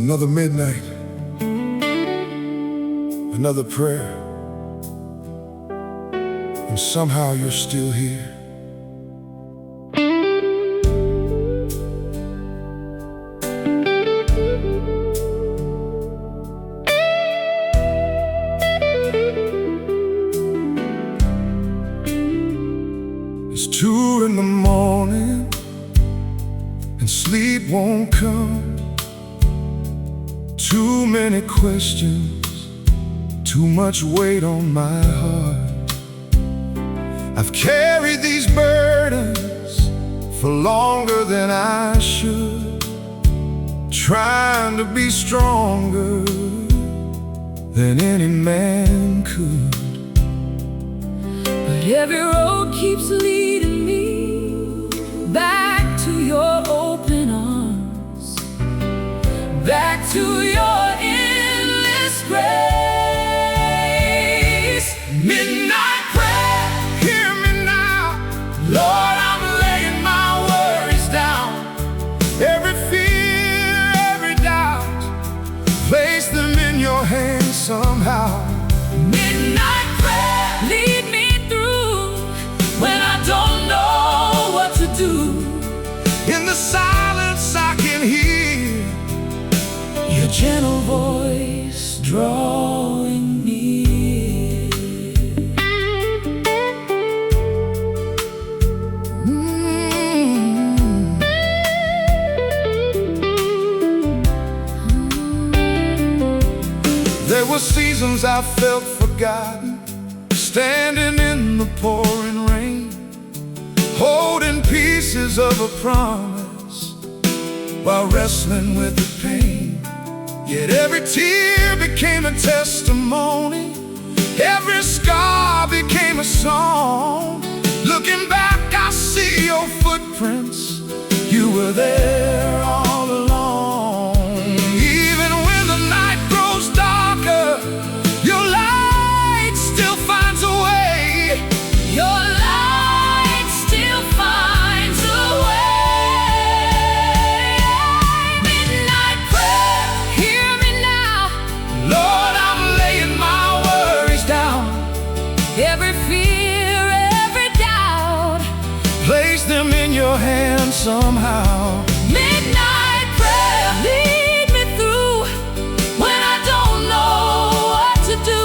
Another midnight, another prayer, and somehow you're still here. It's 2 in the morning and sleep won't come. Too many questions, too much weight on my heart. I've carried these burdens for longer than I should, trying to be stronger than any man could. But every road keeps leading me back to your open arms, back to your endless grace. Midnight prayer, hear me now. Lord, I'm laying my worries down. Every fear, every doubt, place them in your hands somehow. Midnight prayer, lead me through when I don't know what to do. In the silence I can hear your gentle voice drawing near. There were seasons I felt forgotten, standing in the pouring rain, holding pieces of a promise while wrestling with the pain. Yet every tear became a testimony, every scar became a song. Looking back, I see your footprints. You were there all along. Even when the night grows darker, your light still finds a way. Your light still finds a way. Midnight prayer, hear me now. Lord, I'm laying my worries down. Every fear, every doubt, Place them in your hands somehow. midnight prayer, lead me through when I don't know what to do.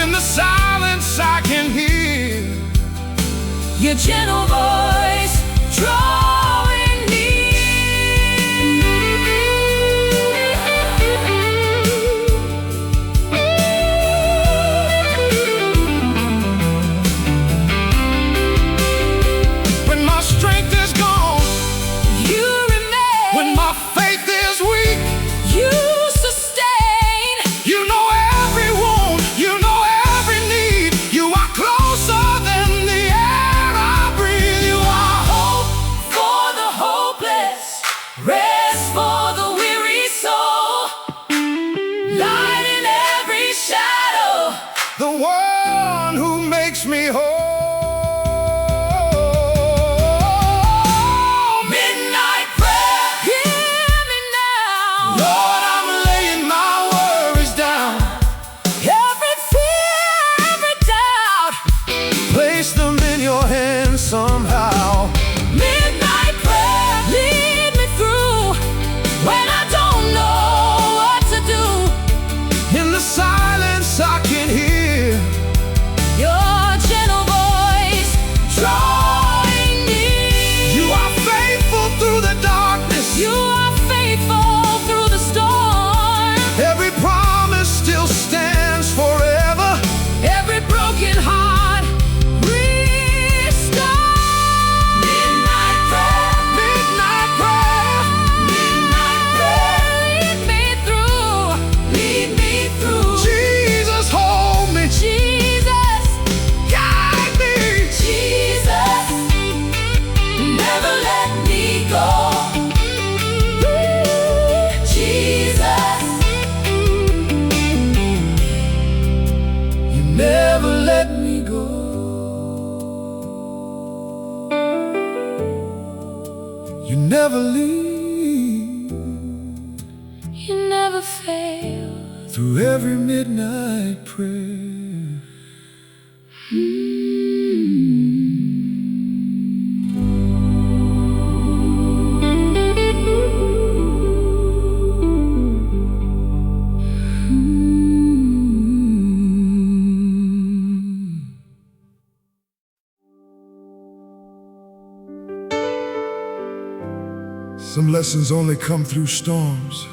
In the silence I can hear Your gentle voice drawing when my strength is gone, You remain. when my faith is weak. You sustain. You know every wound, you know every need. You are closer than the air I breathe. You are Hope for the hopeless, rest for the weary soul, light in every shadow. the one who makes me whole. Midnight prayer, hear me now. Lord, I'm laying my worries down. Every fear, every doubt, Place them in your hands somehow. midnight prayer, lead me through when I don't know what to do. In the silence I can hear Your gentle voice drawing near. you are faithful through the darkness. You are faithful through the storm. Every promise still stands forever. Every broken heart restored. Midnight prayer, Midnight prayer, midnight prayer, lead me through, lead me through. Jesus hold me, Jesus, guide me. Jesus, never let me go. Jesus, You never let me go. You never leave. you through every midnight prayer. Some lessons only come through storms,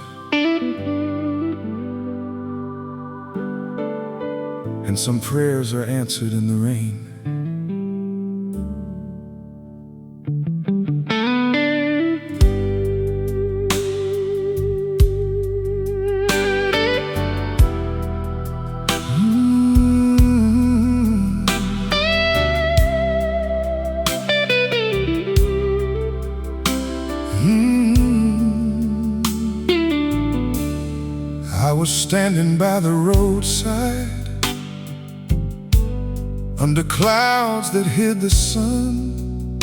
and some prayers are answered in the rain. I was standing by the roadside under clouds that hid the sun,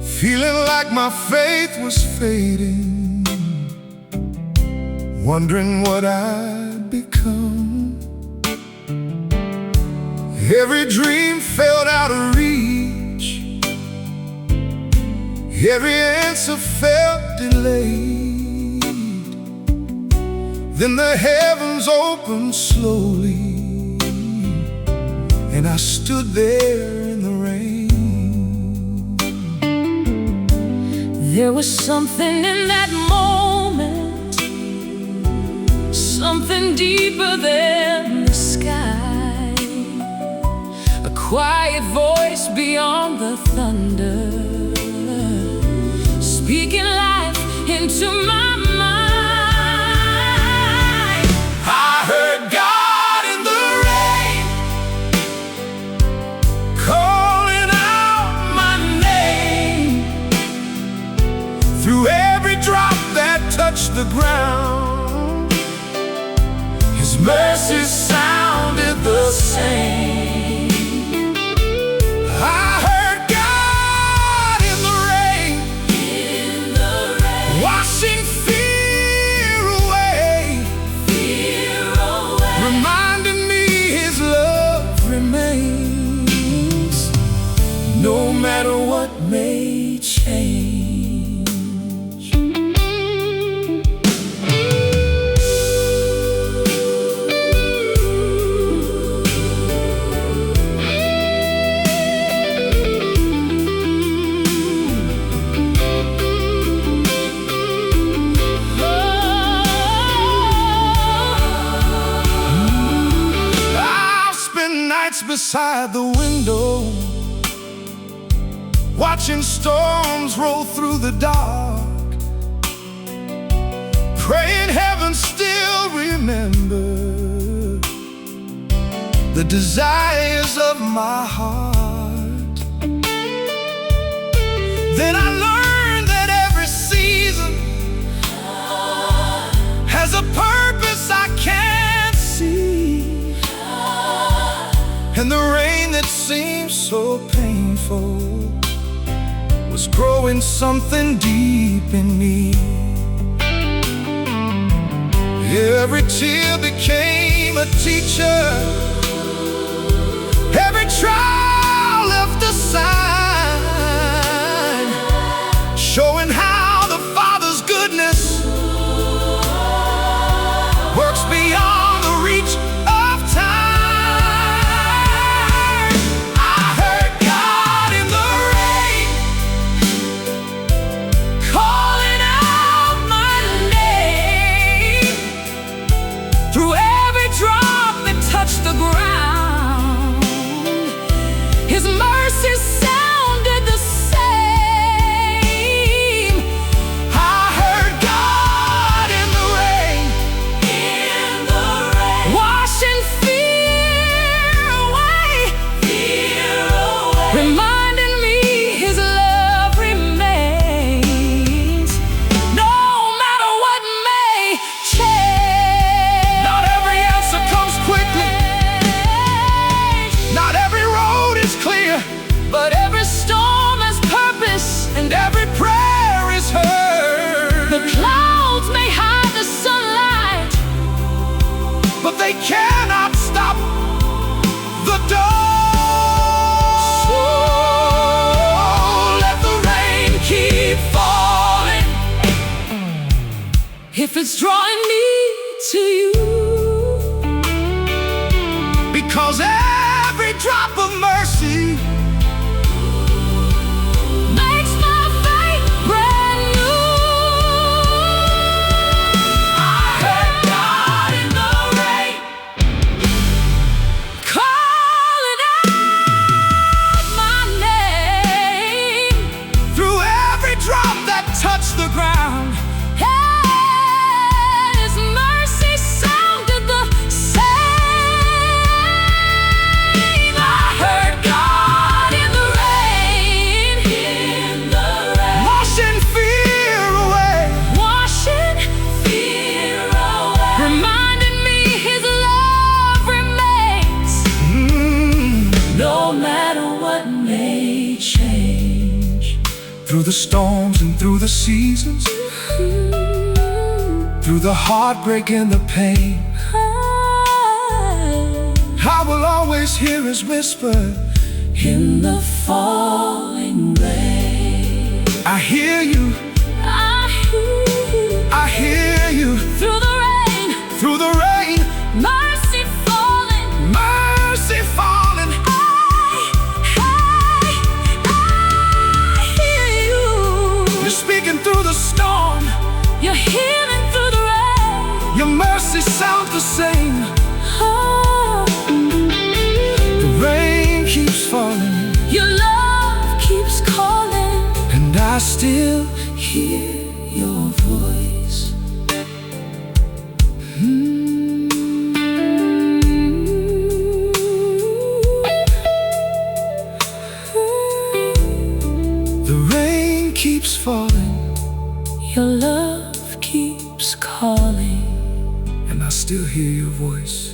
feeling like my faith was fading, wondering what I'd become. Every dream felt out of reach, every answer felt delayed. Then the heavens opened slowly, and I stood there in the rain. There was something in that moment, something deeper than the sky, a quiet voice beyond the thunder, speaking life into my mind. I heard God in the rain, calling out my name. Through every drop that touched the ground, His mercy sounded the same. I heard God in the rain, washing fear away, reminding me His love remains, no matter what may change. Beside the window, watching storms roll through the dark, praying heaven still remember the desires of my heart. Then I learned that every season has a purpose I can't see. And the rain that seemed so painful was growing something deep in me. Every tear became a teacher, every trial left a sign, showing how the Father's goodness works beyond the reach of time. The ground, His mercy sounded the same. I heard God in the rain, washing fear away, reminding me His love remains, no matter what may change. Not every answer comes quickly, but every storm has purpose, and every prayer is heard. The clouds may hide the sunlight, if it's drawing me to you. Because every drop of mercy makes my faith brand new. I heard God in the rain calling out my name. through every drop that touched the ground. His mercy sounded the same. I heard God in the rain, Washing fear away, washing fear away, reminding me His love remains. No matter what may change. through the storms and through the seasons, through the heartbreak and the pain, I will always hear His whisper. In the falling rain, I hear you, I hear you. I hear you. Through the rain, Through the rain, mercy falling. mercy falling. I hear you. You're speaking through the storm. You're healing through the rain. Your mercy sounds the same. The rain keeps falling, Your love keeps calling. and I still hear your voice. The rain keeps falling, Your love keeps calling. and I still hear your voice.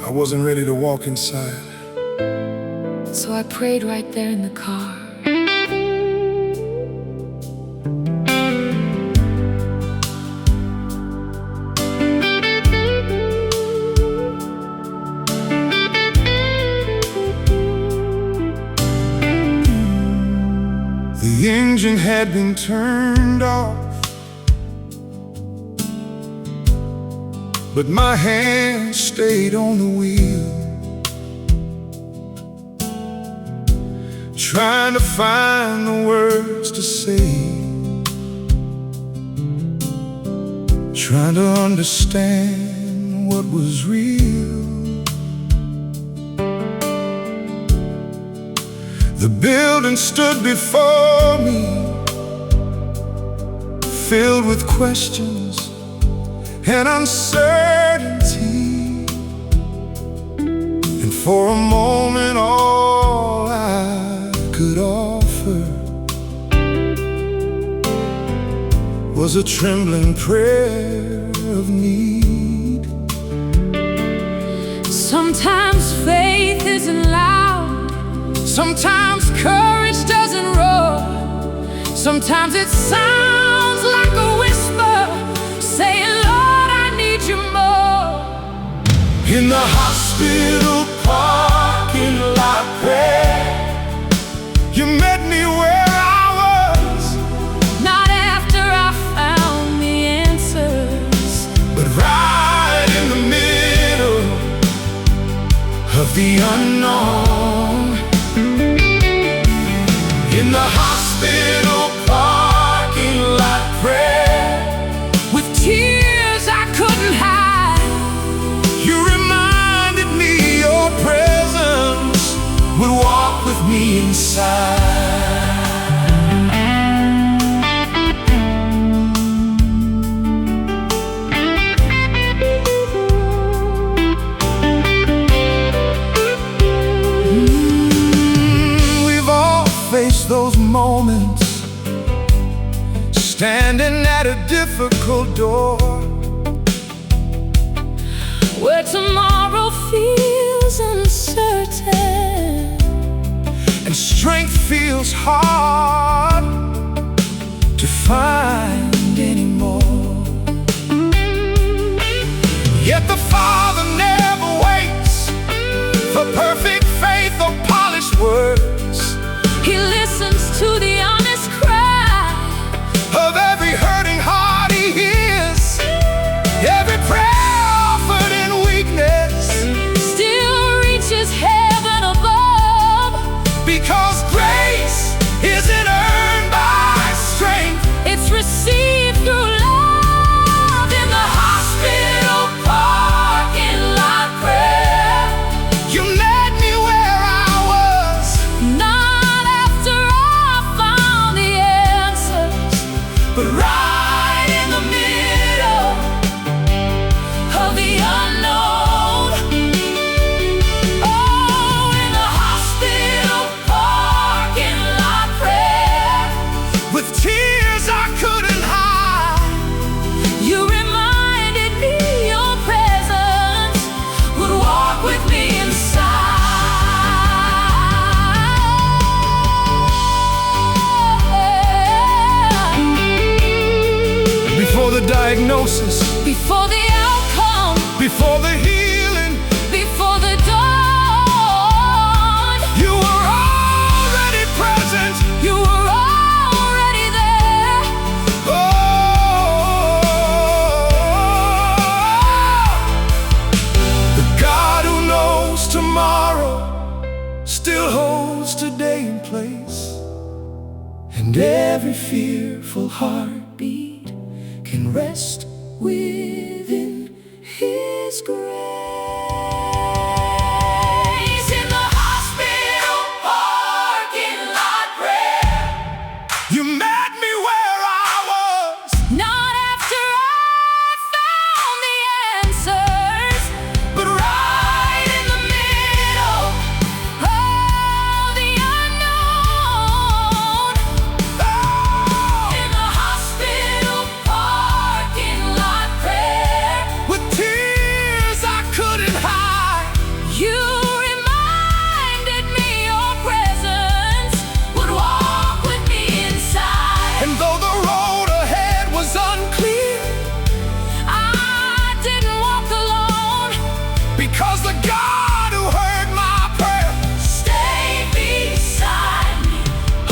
I wasn't ready to walk inside, So I prayed right there in the car. the engine had been turned off, but my hand stayed on the wheel, trying to find the words to say, trying to understand what was real. The building stood before me, filled with questions and uncertainty. And for a moment all I could offer was a trembling prayer of need. Sometimes faith isn't loud. Sometimes courage doesn't roar. Sometimes it sounds like a whisper saying, Lord, I need you more. In the hospital parking lot prayer, you met me where I was, Not after I found the answers, but right in the middle of the unknown. In the hospital parking lot prayer, with tears I couldn't hide. you reminded me your presence would walk with me inside. We've all faced those moments, standing at a difficult door, where tomorrow feels uncertain and strength feels hard to find anymore. Yet the Father never waits for perfect faith or polished words. He listens to the honest cry Of every hurting heart He hears, every prayer offered in weakness, still reaches heaven above. because grace isn't earned by strength. It's received through love. In the hospital parking lot prayer, You met me where I was, not after I found the answers, but right in the middle of the unknown. Oh, in the hospital parking lot prayer, with tears I couldn't hide. you reminded me your presence would walk with me inside. Before the diagnosis, Before the outcome, before the healing, before the dawn, You were already present. you were already there. Oh, the God who knows tomorrow still holds today in place, and every fearful heartbeat can rest within His grace. In the hospital parking lot prayer, You met me where I was, not after I found the answers, but right in the middle of the unknown. oh, In the hospital parking lot prayer, with tears I couldn't hide. you reminded me your presence would walk with me inside. And though the road ahead was unclear, I didn't walk alone, because the God who heard my prayer stay beside me,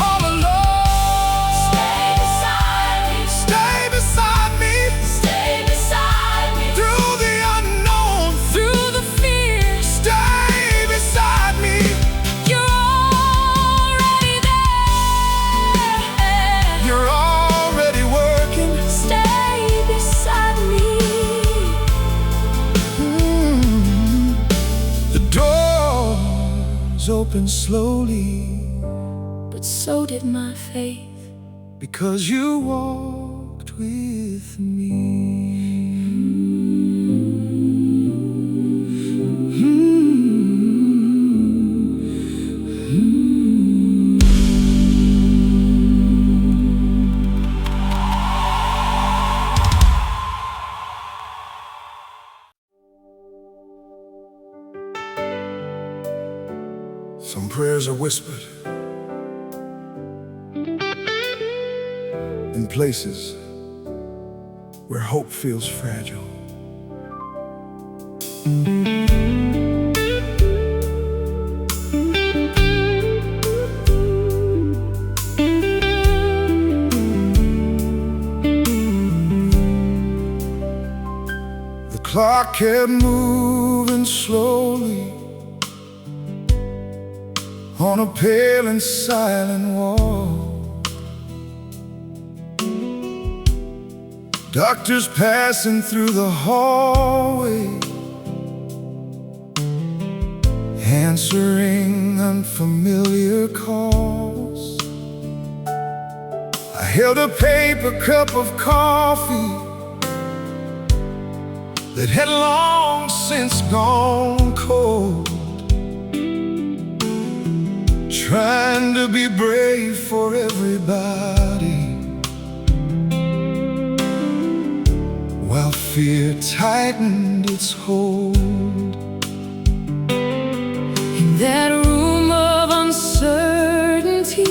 all alone, stay beside me, stay beside me stay beside me, through the unknown, through the fear. stay beside me. You're already there. You're already working. Stay beside me. The doors open slowly, But so did my faith. because You walked with me. Some prayers are whispered in places where hope feels fragile. The clock kept moving slowly on a pale and silent wall. Doctors passing through the hallway, answering unfamiliar calls. I held a paper cup of coffee that had long since gone cold, trying to be brave for everybody. fear tightened its hold. In that room of uncertainty,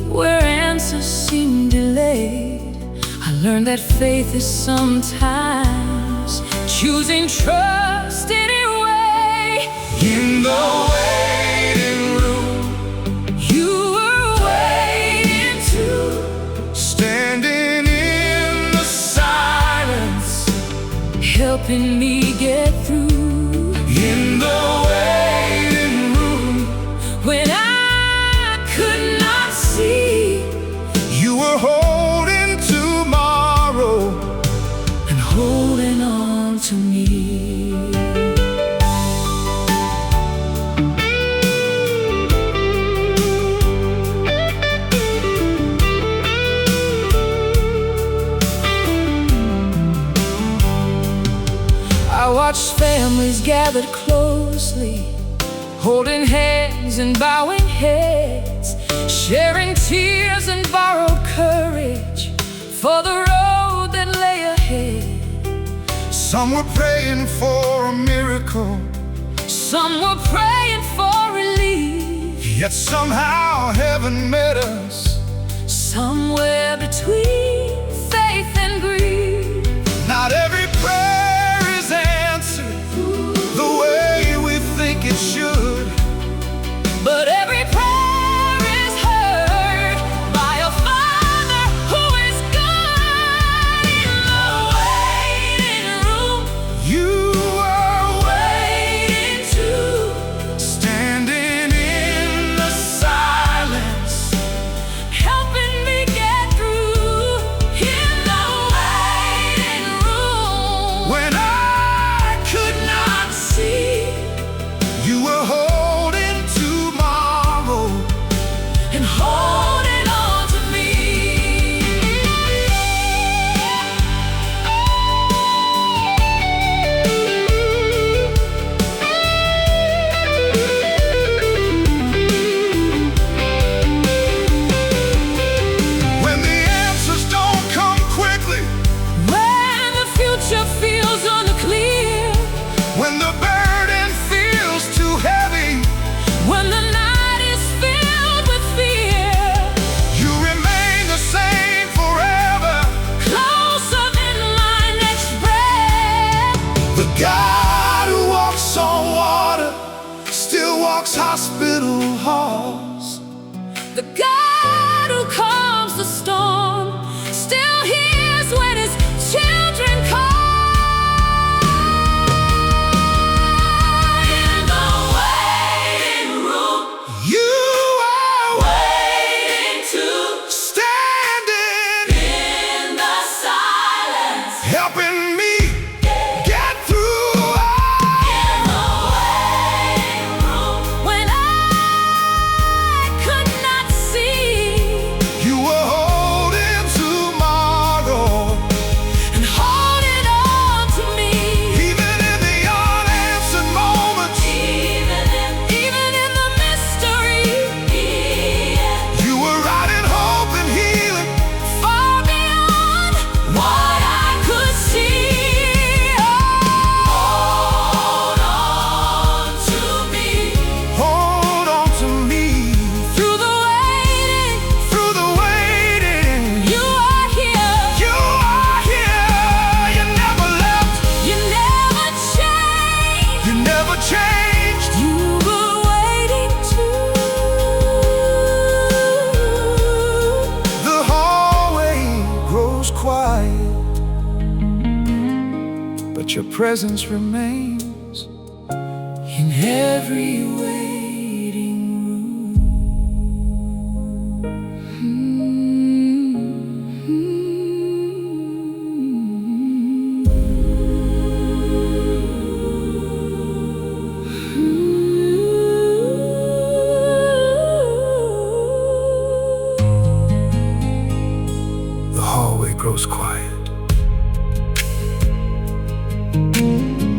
where answers seem delayed, I learned that faith is sometimes choosing trust anyway. In the waiting room, You were waiting too, standing in the silence, helping me get through. in the waiting room, When I could not see, you were holding tomorrow. and holding on to me. I watched families gathered closely, holding hands and bowing heads, sharing tears and borrowed courage for the road that lay ahead. Some were praying for a miracle, Some were praying for relief, yet somehow heaven met us. somewhere between faith and grief. Not every prayer is answered the way we think it should, But every prayer is heard by a Father who is good. In the waiting room, you are waiting too, standing in the silence, helping me get through. In the waiting room, when I could not see, you were holding tomorrow. and holding on to me. When the answers don't come quickly, When the future feels unclear, when the burden feels too heavy, when the night is filled with fear, you remain the same forever. closer than my next breath. The God who walks on water still walks hospital halls. The God who calms the storm still hears when his children call. In the waiting room, You are waiting too, standing, in the silence. helping me get through. In the waiting room, when I could not see, You were holding tomorrow, and holding on to me. even in the unanswered moments. Even in the mystery, You were writing hope and healing. far beyond what I could see. Hold on to me. Hold on to me Through the waiting, through the waiting. you are here. You are here. You never left. You never changed. You never changed. You were waiting too. The hallway grows quiet, but your presence remains In every waiting The hallway grows quiet,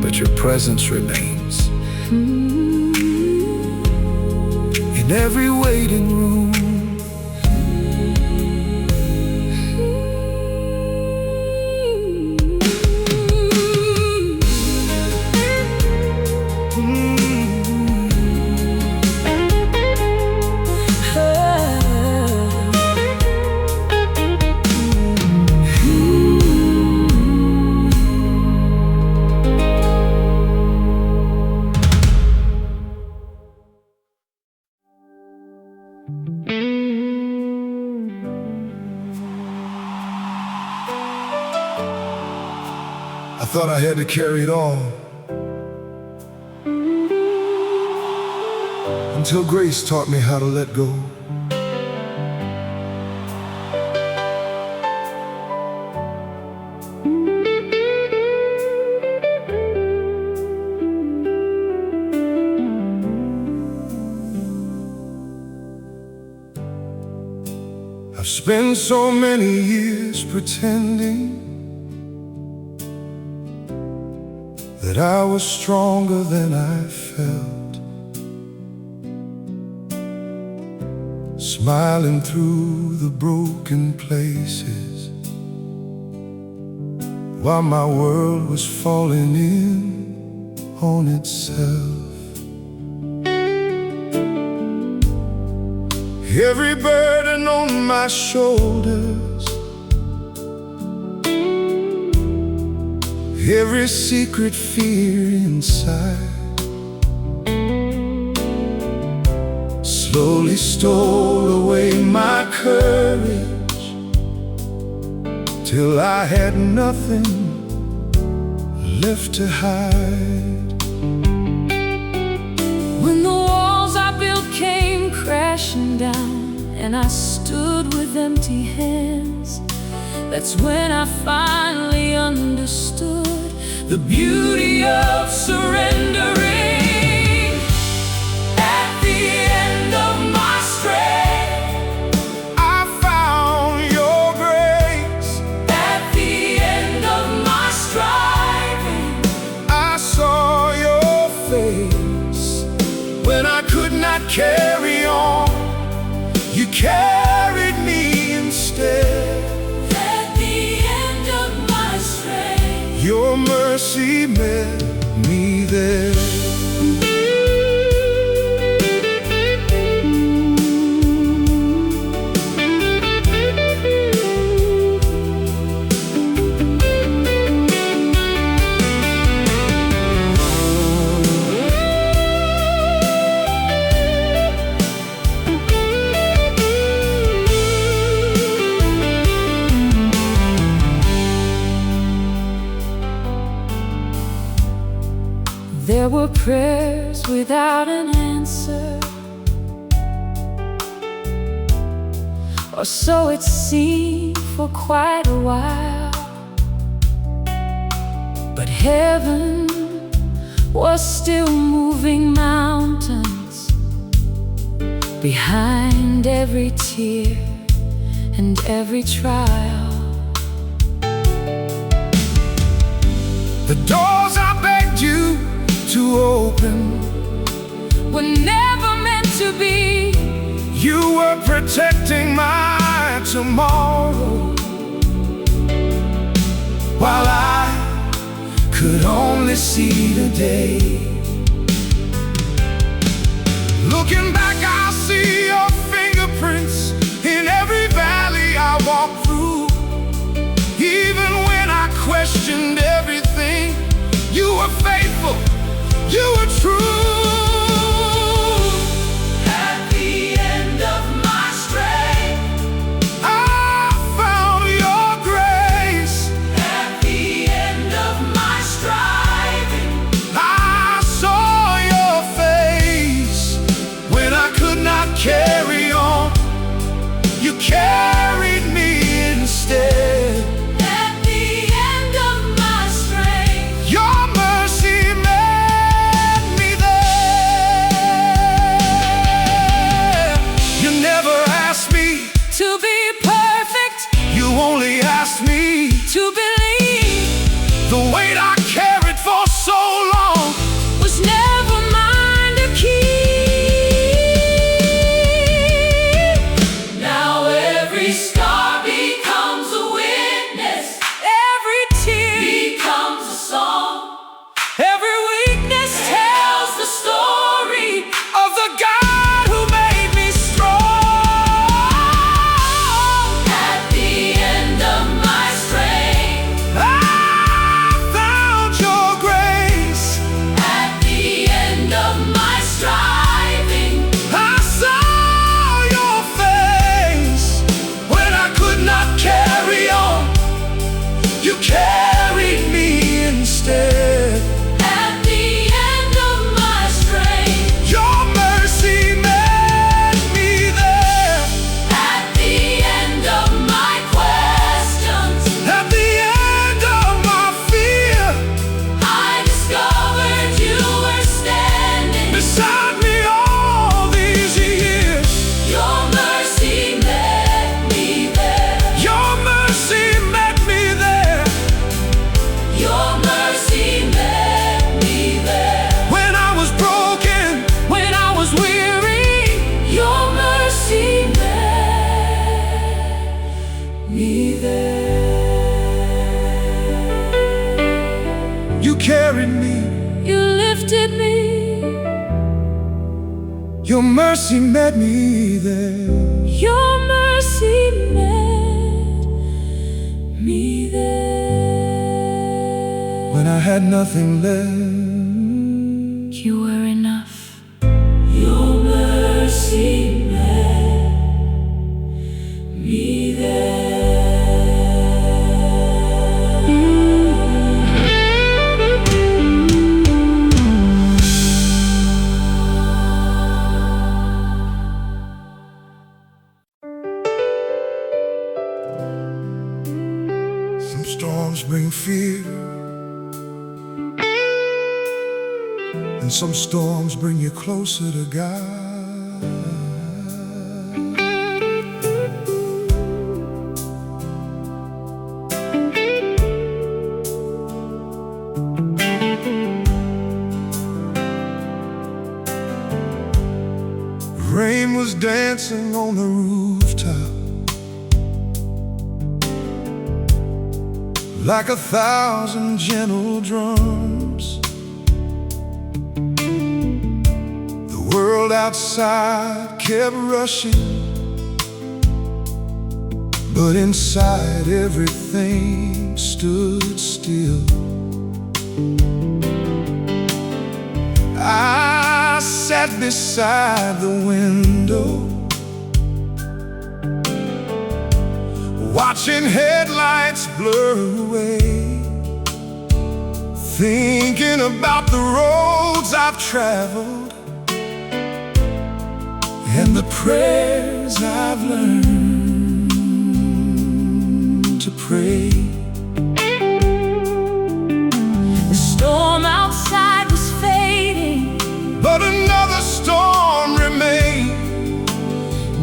but your presence remains in every waiting room. I thought I had to carry it all, until grace taught me how to let go. I've spent so many years pretending that I was stronger than I felt, smiling through the broken places while my world was falling in on itself. Every burden on my shoulders, every secret fear inside, slowly stole away my courage, till I had nothing left to hide. When the walls I built came crashing down and I stood with empty hands, that's when I finally understood the beauty of surrendering. At the end of my strength, I found your grace. at the end of my striving, I saw your face. When I could not carry on, you carried me instead. at the end of my strength, Your mercy met me there. there were prayers without an answer, or so it seemed for quite a while. But heaven was still moving mountains behind every tear and every trial. The doors I begged you to open Were never meant to be. You were protecting my tomorrow, while I could only see today. Looking back, I see your fingerprints in every valley I walk through. Even when I questioned everything, you were faithful, you were true. Carry on, you carried me instead. At the end of my strength, Your mercy met me there. You never asked me to be perfect, you only asked me to believe. the weight I carried for so long Was never mine to keep. Now every Your mercy met me there. Your mercy met me there. When I had nothing left, You were enough. Your mercy met me there. Some storms bring fear, and some storms bring you closer to God. Rain was dancing on the rooftop like 1,000 gentle drums. The world outside kept rushing, but inside everything stood still. I sat beside the window, watching headlights blur away, thinking about the roads I've traveled and the prayers I've learned to pray. The storm outside was fading, but another storm remained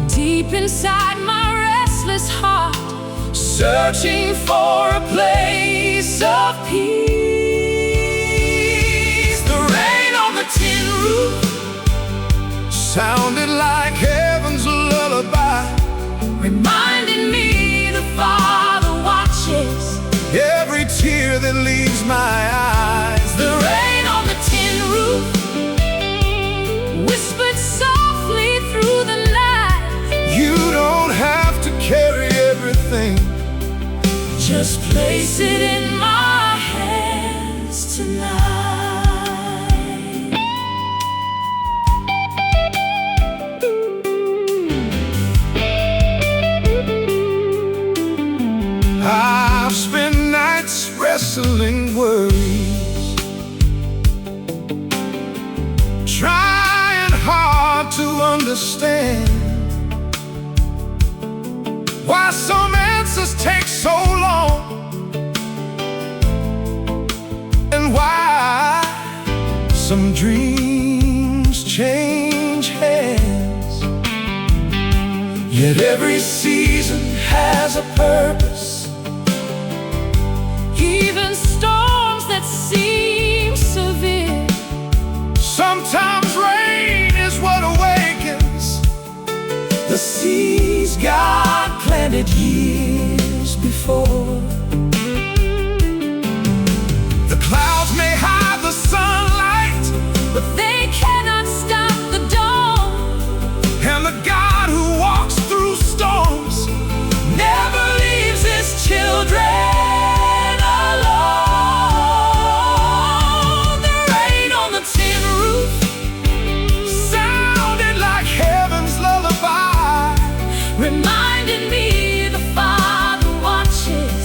deep inside my restless heart, searching for a place of peace. The rain on the tin roof sounded like heaven's lullaby, reminding me the Father watches every tear that leaves my eyes. The rain on the tin roof whispered softly through the night. You don't have to carry everything, just place it in my hands tonight. I've spent nights wrestling worries, trying hard to understand why some answers take so long, and why some dreams change hands. Yet every season has a purpose, Even storms that seem severe, sometimes rain is what awakens the seeds God planted years before. The clouds may hide the sunlight, But they cannot stop the dawn, and the God who walks through storms never leaves his children alone. The rain on the tin roof sounded like heaven's lullaby, reminded me the Father watches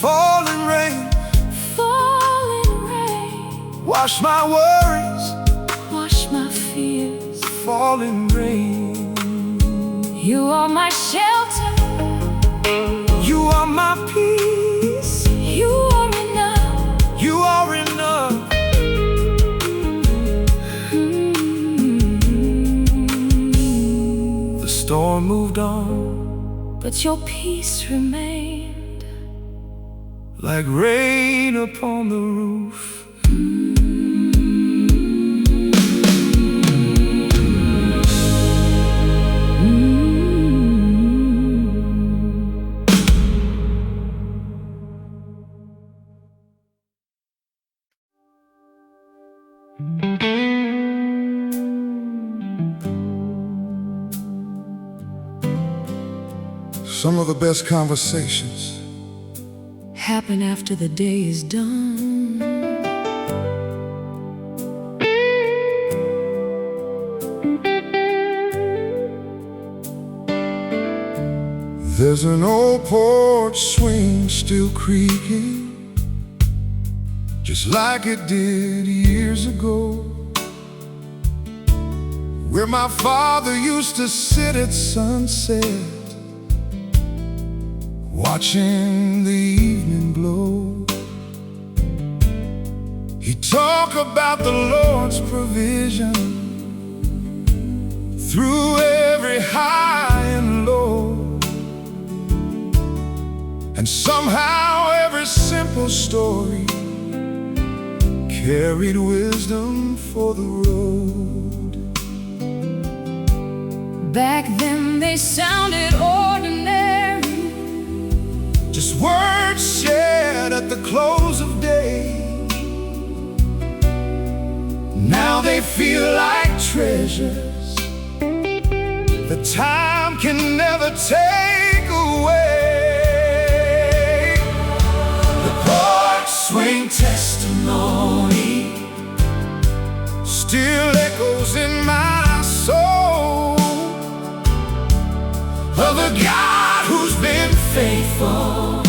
falling rain, falling rain, wash my worries, wash my fears. falling rain. You are my shelter, You are my peace, you are enough. you are enough. The storm moved on But your peace remained. like rain upon the roof. Some of the best conversations Happen after the day is done. There's an old porch swing still creaking, just like it did years ago, where my father used to sit at sunset, watching the evening glow. He'd talk about the Lord's provision through every high and low, and somehow every simple story carried wisdom for the road. Back then they sounded ordinary, just words shared at the close of day. Now they feel like treasures that time can never take away. The porch swing testimony still echoes in my soul of a God who's been faithful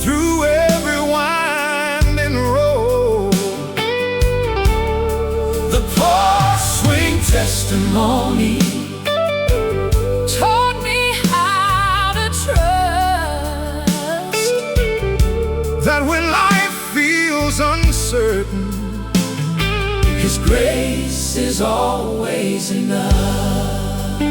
through every winding road. The porch swing testimony taught me how to trust that when life feels uncertain, His grace is always enough.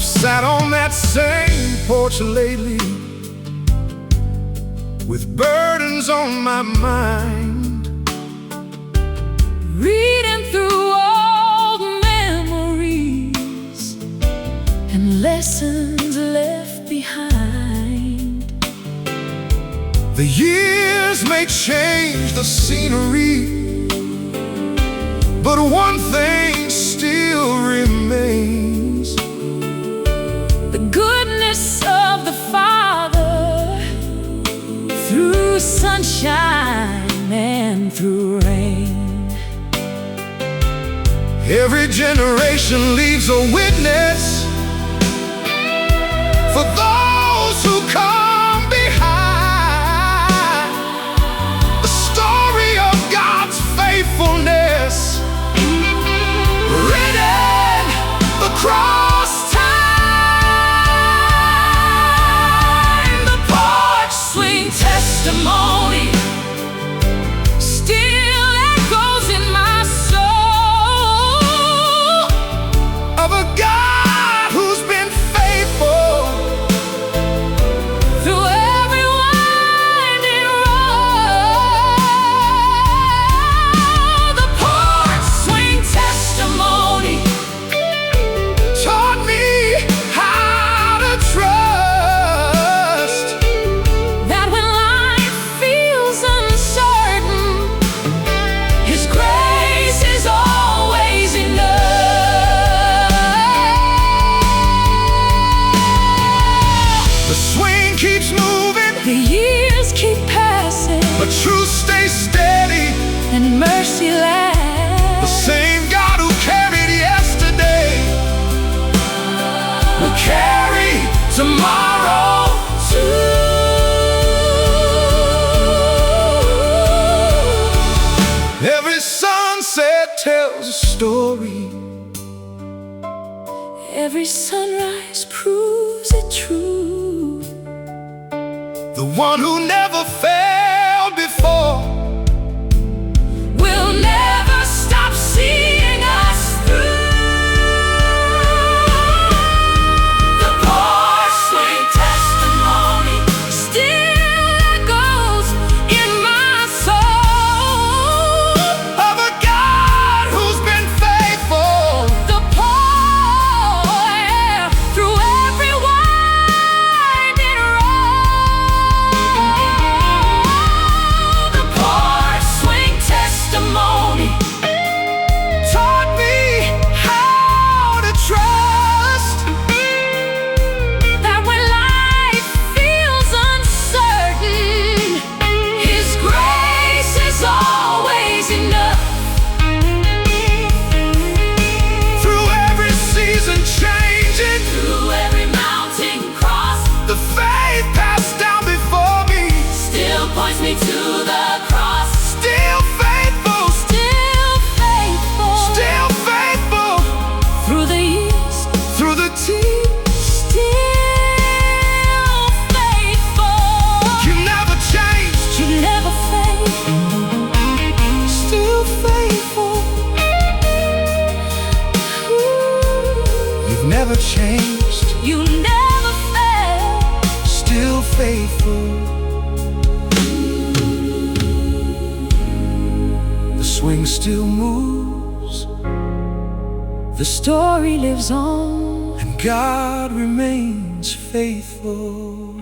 Sat on that same porch lately, with burdens on my mind, reading through old memories and lessons left behind. The years may change the scenery, but one thing still remains: the goodness of the Father through sunshine and through rain. Every generation leaves a witness for those who come behind. The story of God's faithfulness written across time. The porch swing testimony still echoes in my soul of a God who's been faithful through every winding road. The porch swing testimony taught me how to trust that when life feels uncertain, His grace is always enough. the swing keeps moving, The years keep passing but truth stays steady. and mercy The lasts. same God who carried every sunrise proves it true. The one who never failed before We'll never stop seeing us through. The porch swing testimony still echoes in my soul. of a God who's been faithful. The porch through every winding road. The porch swing testimony Taught me how to trust that when life feels uncertain, His grace is always enough. through every season changing. Through every mountain cross, The faith passed down before me. still points me to the cross. Still faithful, Still faithful, still faithful. through the years, Through the tears, still faithful. you never changed. You never fade. Still faithful. You've never changed. You never fail. Still faithful. The swing still moves, The story lives on. and God remains faithful.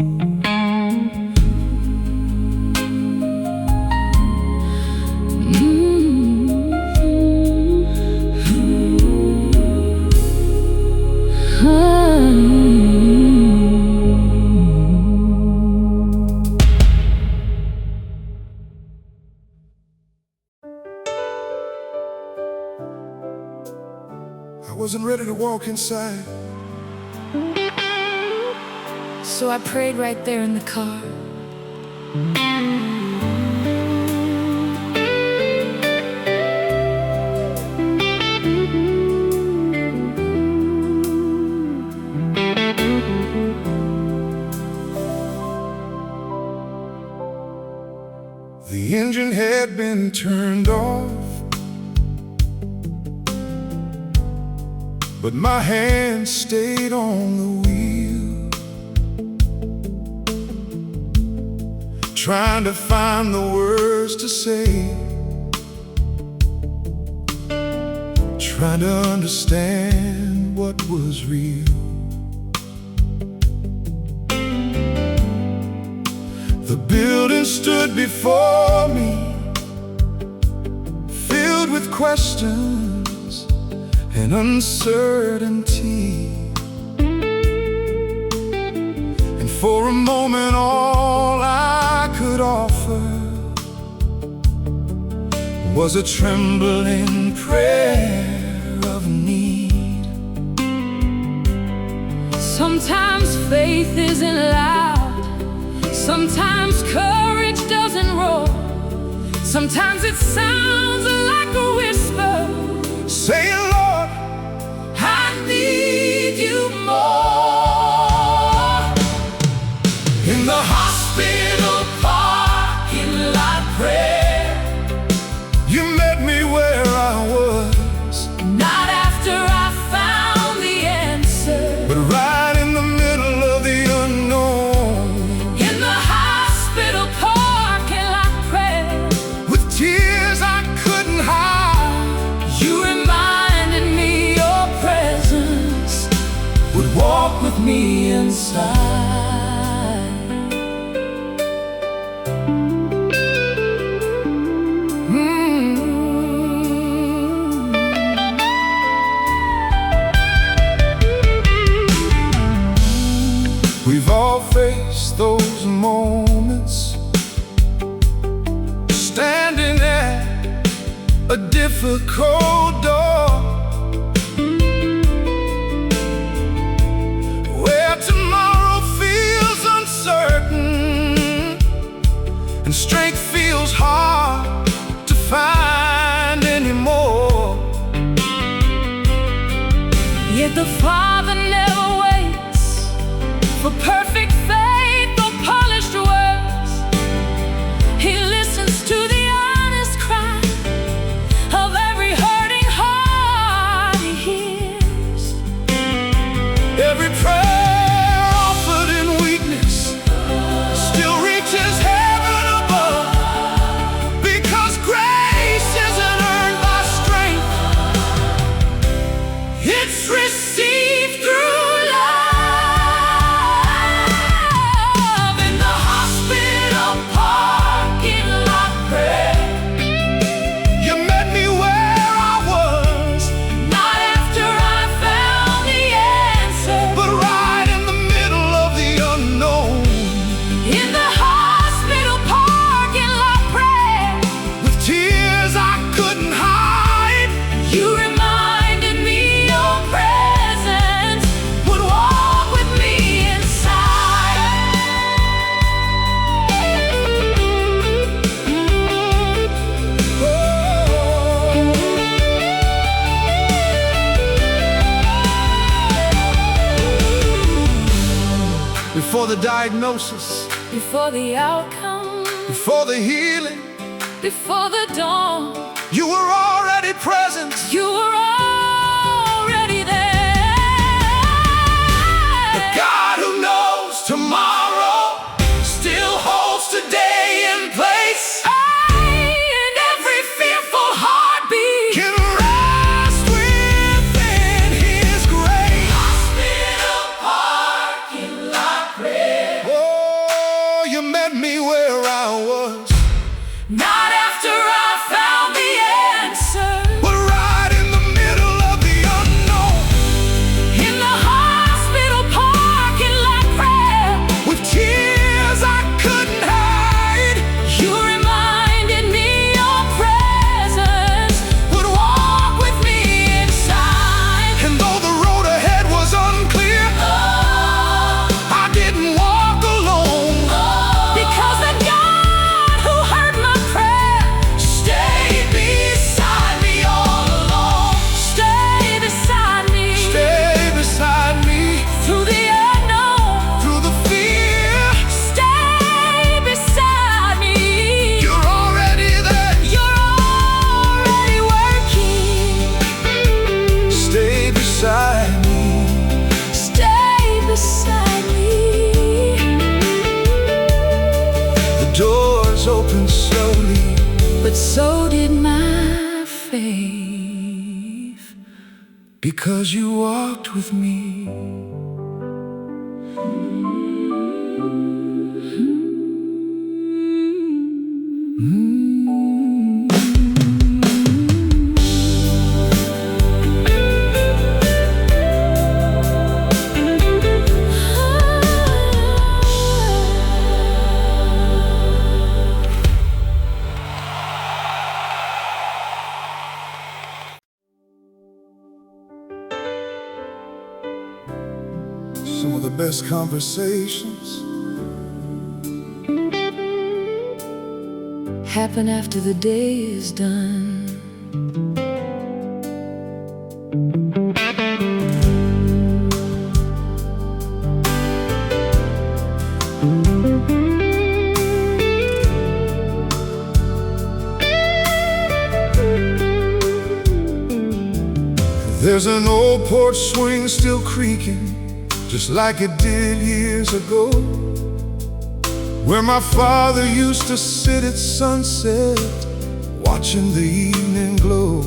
I wasn't ready to walk inside. So I prayed right there in the car. The engine had been turned off, but my hand stayed on the wheel, trying to find the words to say, trying to understand what was real. The building stood before me, filled with questions and uncertainty. And for a moment all I could offer was a trembling prayer of need. Sometimes faith isn't loud. Sometimes courage doesn't roar. Sometimes it sounds like a whisper, saying, Lord, I need you more. in the Hospital parking lot prayer, you met me where I was, not after I found the answer, but right in the middle of the unknown. in the hospital parking lot prayer, With tears I couldn't hide, you reminded me your presence would walk with me inside. We've all faced those moments, standing at a difficult door, where tomorrow feels uncertain and strength feels hard to find anymore. Yet the Father Before the diagnosis, before the outcome, before the healing, before the dawn, you were already present. you were already there. The God who knows tomorrow still holds today in place. And every fearful heartbeat Can rest within His grace. Hospital parking lot prayer. Oh, you met me where I was, not after I found the answer, but right in the middle of the unknown. in the hospital parking lot prayer. With tears I couldn't hide, You reminded me your presence would walk with me inside. and though the road ahead was unclear, I didn't walk alone. Because the God who heard my prayer Stayed beside me all along. stay beside me Stay beside me through the unknown. through the fear. Stay beside me. You're already there. You're already working. Stay beside me. Stay beside me. The doors opened slowly, But so did my faith. because you walked with me. Some of the best conversations Happen after the day is done. There's an old porch swing still creaking, just like it did years ago, where my father used to sit at sunset, watching the evening glow.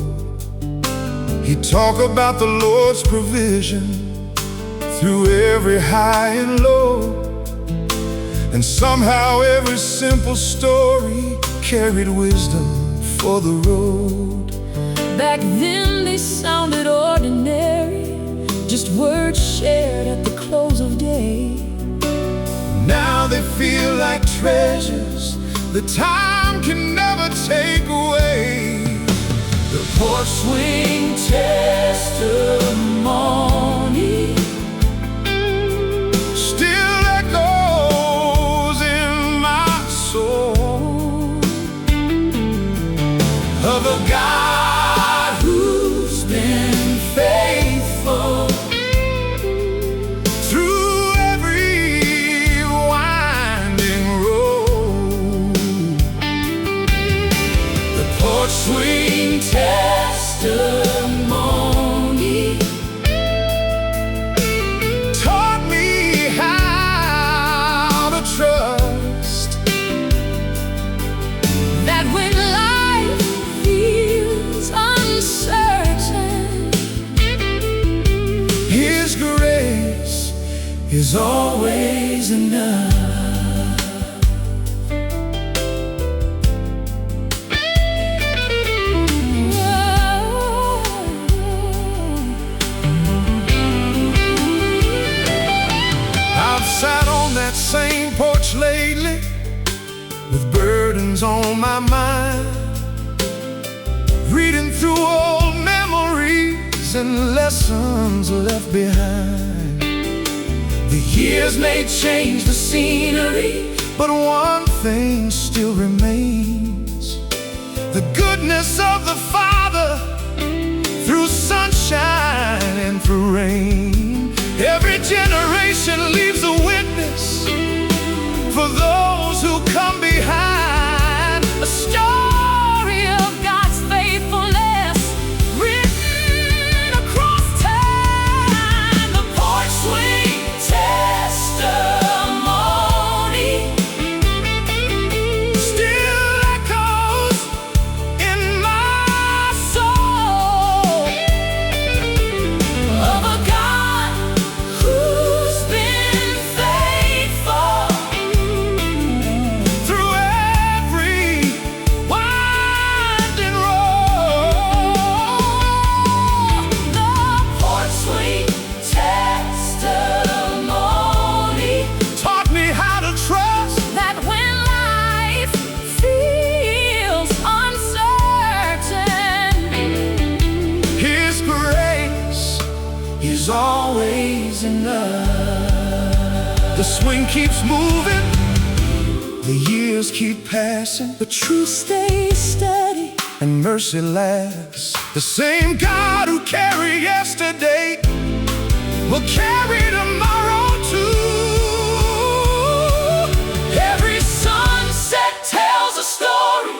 He'd talk about the Lord's provision through every high and low, and somehow every simple story carried wisdom for the road. Back then they sounded ordinary, just words shared at the close of day. Now they feel like treasures that time can never take away. The porch swing testimony Still echoes in my soul of a God who's been faithful through every winding road. The porch swing testimony taught me how to trust that when life feels uncertain, His grace is always enough. I've sat on that same porch lately with burdens on my mind, reading through old memories and lessons left behind. The years may change the scenery, but one thing still remains: the goodness of the Father through sunshine and through rain. Every generation leaves a witness swing keeps moving, the years keep passing, the truth stays steady, and mercy lasts. The same God who carried yesterday will carry tomorrow too. Every sunset tells a story,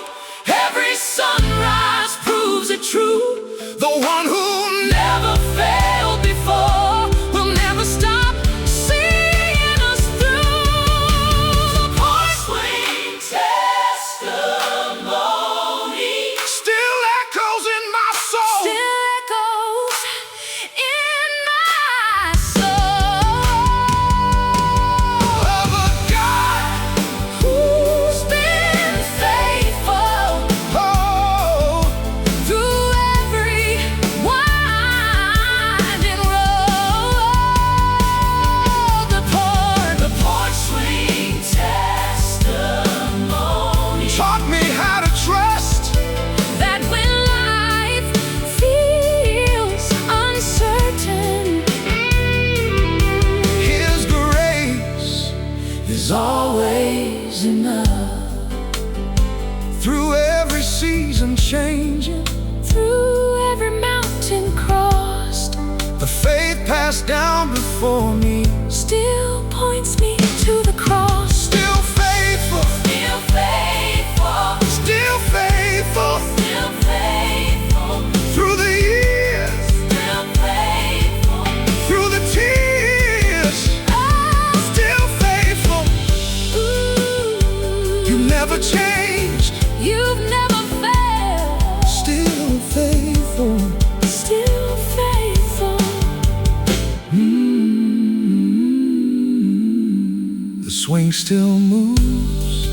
every sunrise proves it true. The one who Never failed before will never stop seeing us through. The porch swing testimony still echoes in my soul. still echoes in my soul. Of a God Who's been faithful oh, through every winding road. The porch swing testimony taught me how to trust. that when life feels uncertain, His grace is always enough. through every season changing, Through every mountain crossed, the faith passed down before me. still points me to the cross. Still faithful, Still faithful, still faithful, still faithful, through the years, still faithful. through the tears. Still faithful, you never changed. You've never failed. Still faithful. Still faithful. The swing still moves,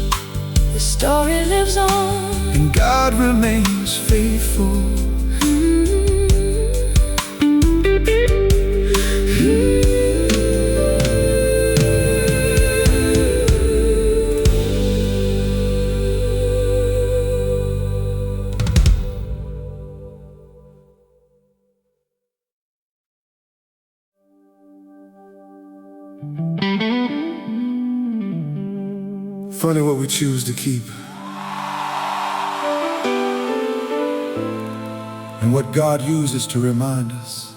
The story lives on. and God remains faithful. Funny what we choose to keep, and what God uses to remind us.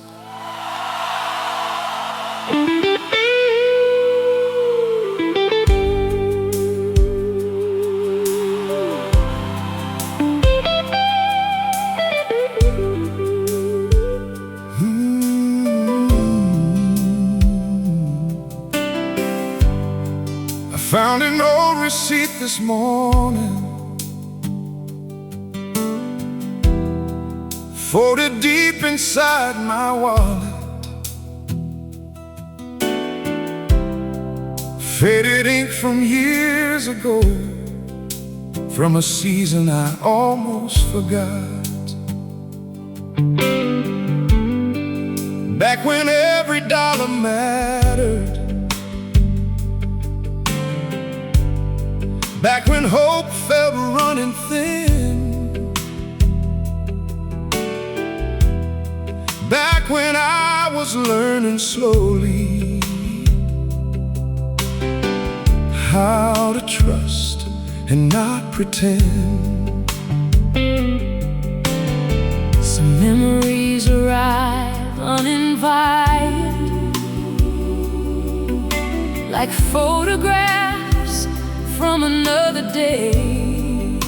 I found an old receipt this morning, folded deep inside my wallet. Faded ink from years ago, from a season I almost forgot. Back when every dollar mattered, back when hope felt running thin, back when I was learning slowly how to trust and not pretend. Some memories arrive uninvited, like photographs from another day,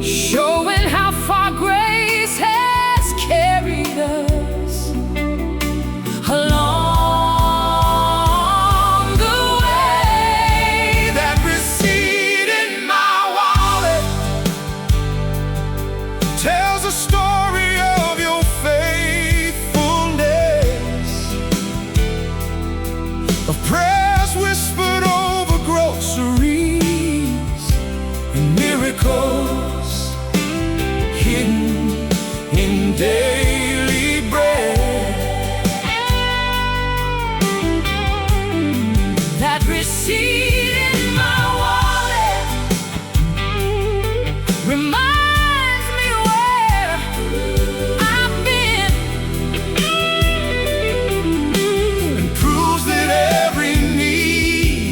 showing how far grace has carried us along the way. That receipt in my wallet tells a story of your faithfulness, of prayers whispered over grocery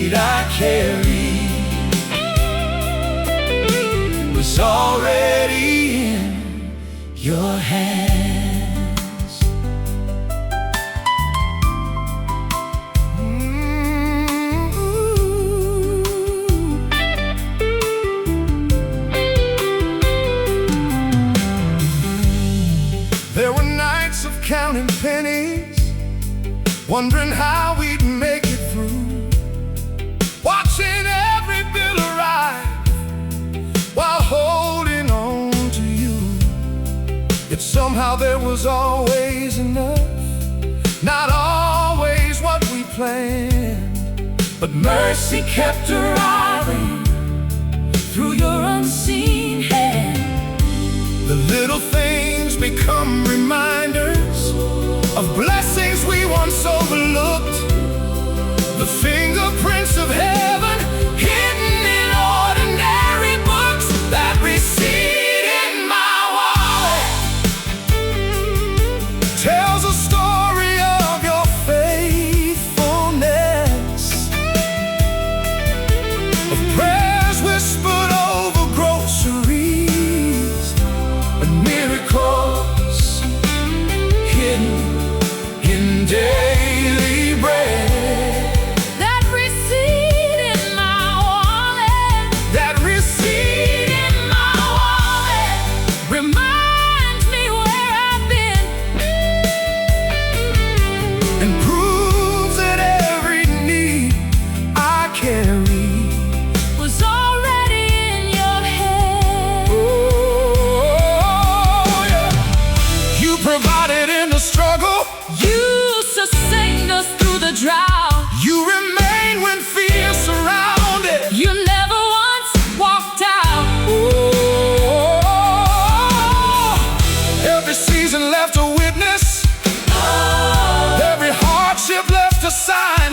need I carry was already in your hands. There were nights of counting pennies, wondering how we'd make it through, watching every bill arrive while holding on to you. Yet somehow there was always enough, not always what we planned, but mercy kept arriving through your unseen hand. The little things become reminders of blessings we once overlooked, the fingerprints of heaven hidden in ordinary books. That receipt in my wallet tells a story of your faithfulness, of prayers whispered over groceries, and miracles hidden in daily bread. That receipt in my wallet, That receipt in my wallet, reminds me where I've been, and proves that every need I carry was already in your hand. oh, yeah. You provided in the struggle, You sustained us through the drought. you remain when fear surrounded. You never once walked out. Oh, every season left a witness, every hardship left a sign.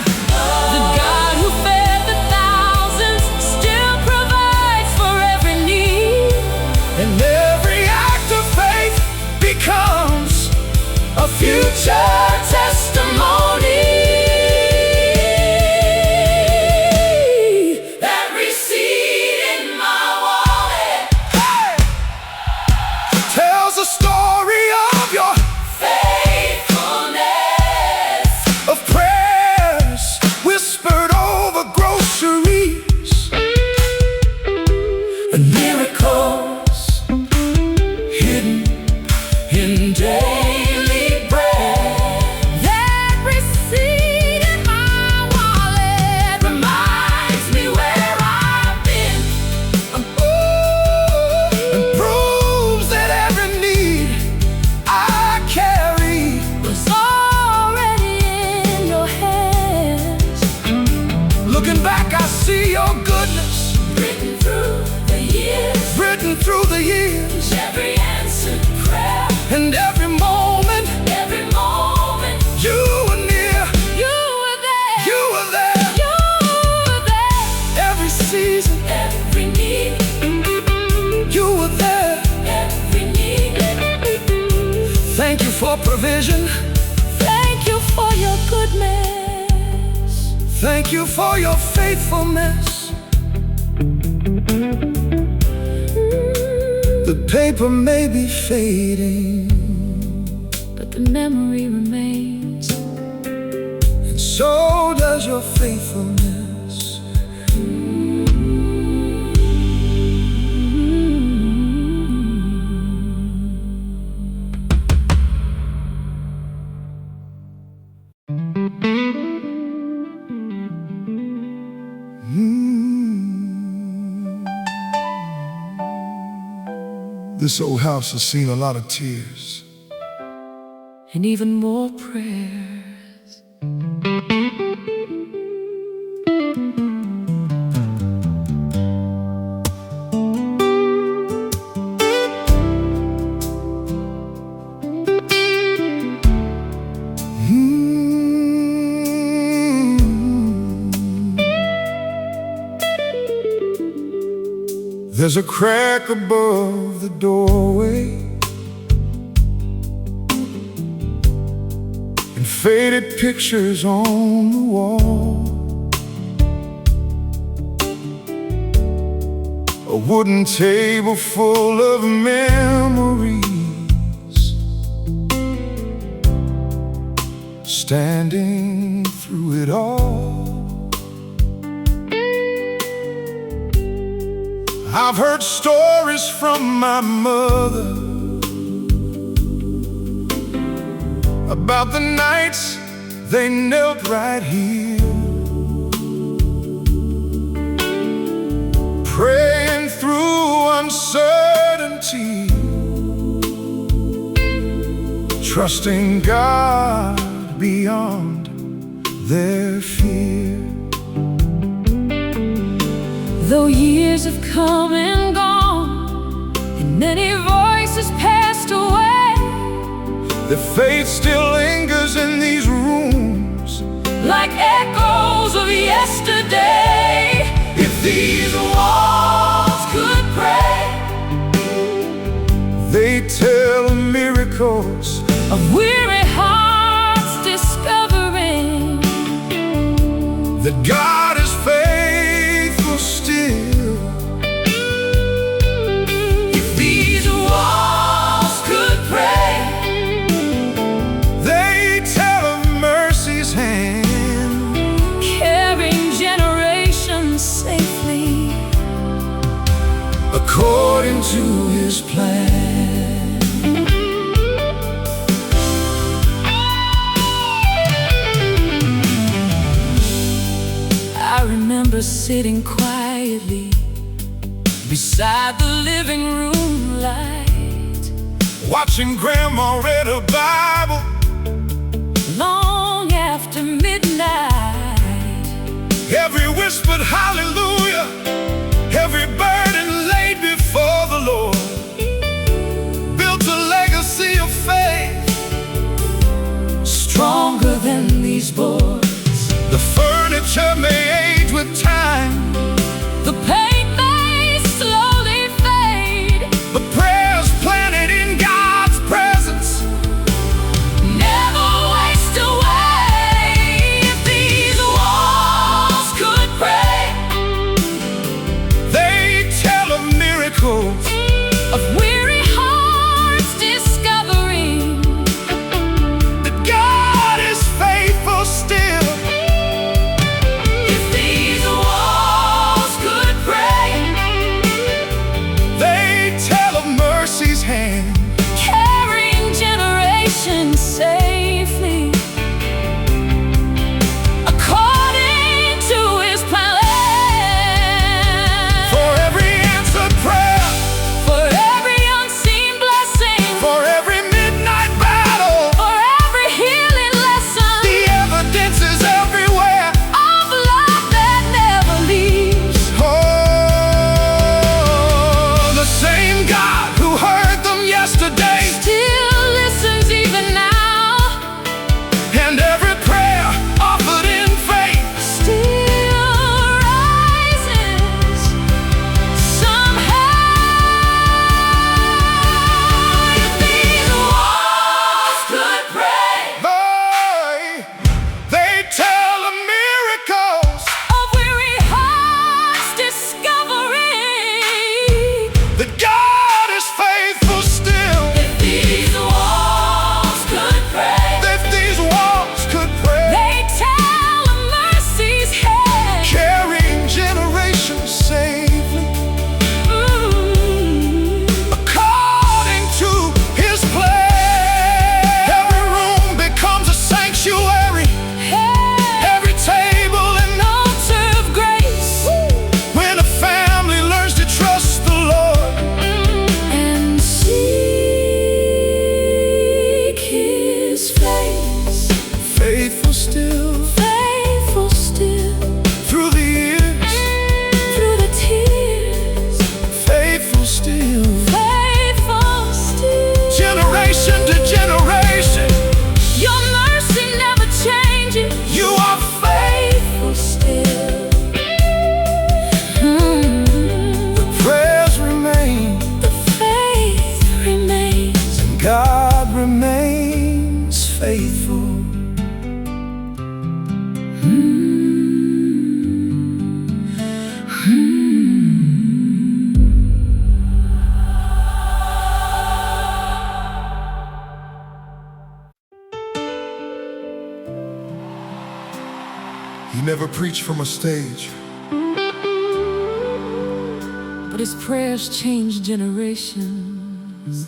The God who fed the thousands still provides for every need. And every act of faith becomes a future testimony. That receipt in my wallet Tells a story of your faithfulness, of prayers whispered over groceries, and miracles hidden in daily bread. that receipt in my wallet reminds me where I've been, And proves that every need I carry was already in your hands. Looking back, I see your goodness Written through the years, written through the years, every answered prayer, and every moment every moment. you were near. You were there. You were there. You were there. Every season Every need, you were there. every need. Thank you for provision. Thank you for your goodness. Thank you for your faithfulness. The paper may be fading, But the memory remains. and so does your faithfulness. This old house has seen a lot of tears, And even more prayers. There's a crack above the doorway, and faded pictures on the wall. a wooden table full of memories, standing through it all. I've heard stories from my mother about the nights they knelt right here, praying through uncertainty, trusting God beyond their fear. Though years have come and gone, and many voices passed away, the faith still lingers in these rooms, like echoes of yesterday. If these walls could pray, they tell of miracles, of weary hearts discovering that God is faithful still. if these walls could pray, They tell of mercy's hand, carrying generations safely according to His plan. I remember sitting quietly beside the living room light, Watching Grandma read a Bible, long after midnight. every whispered hallelujah, every burden laid before the Lord, built a legacy of faith, Stronger than these boards, the furniture may age with time, the paint may slowly fade, but prayers planted in God's presence never waste away. If these walls could pray, they preach from a stage, but his prayers changed generations.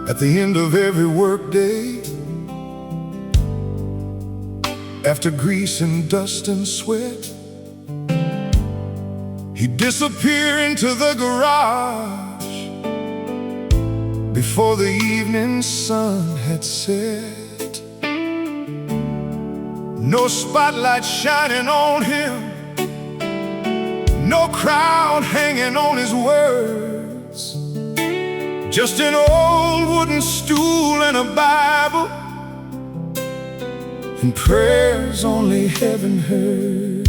At the end of every workday, after grease and dust and sweat, he'd disappear into the garage before the evening sun had set. No spotlight shining on him, no crowd hanging on his words, just an old wooden stool and a Bible, and prayers only heaven heard.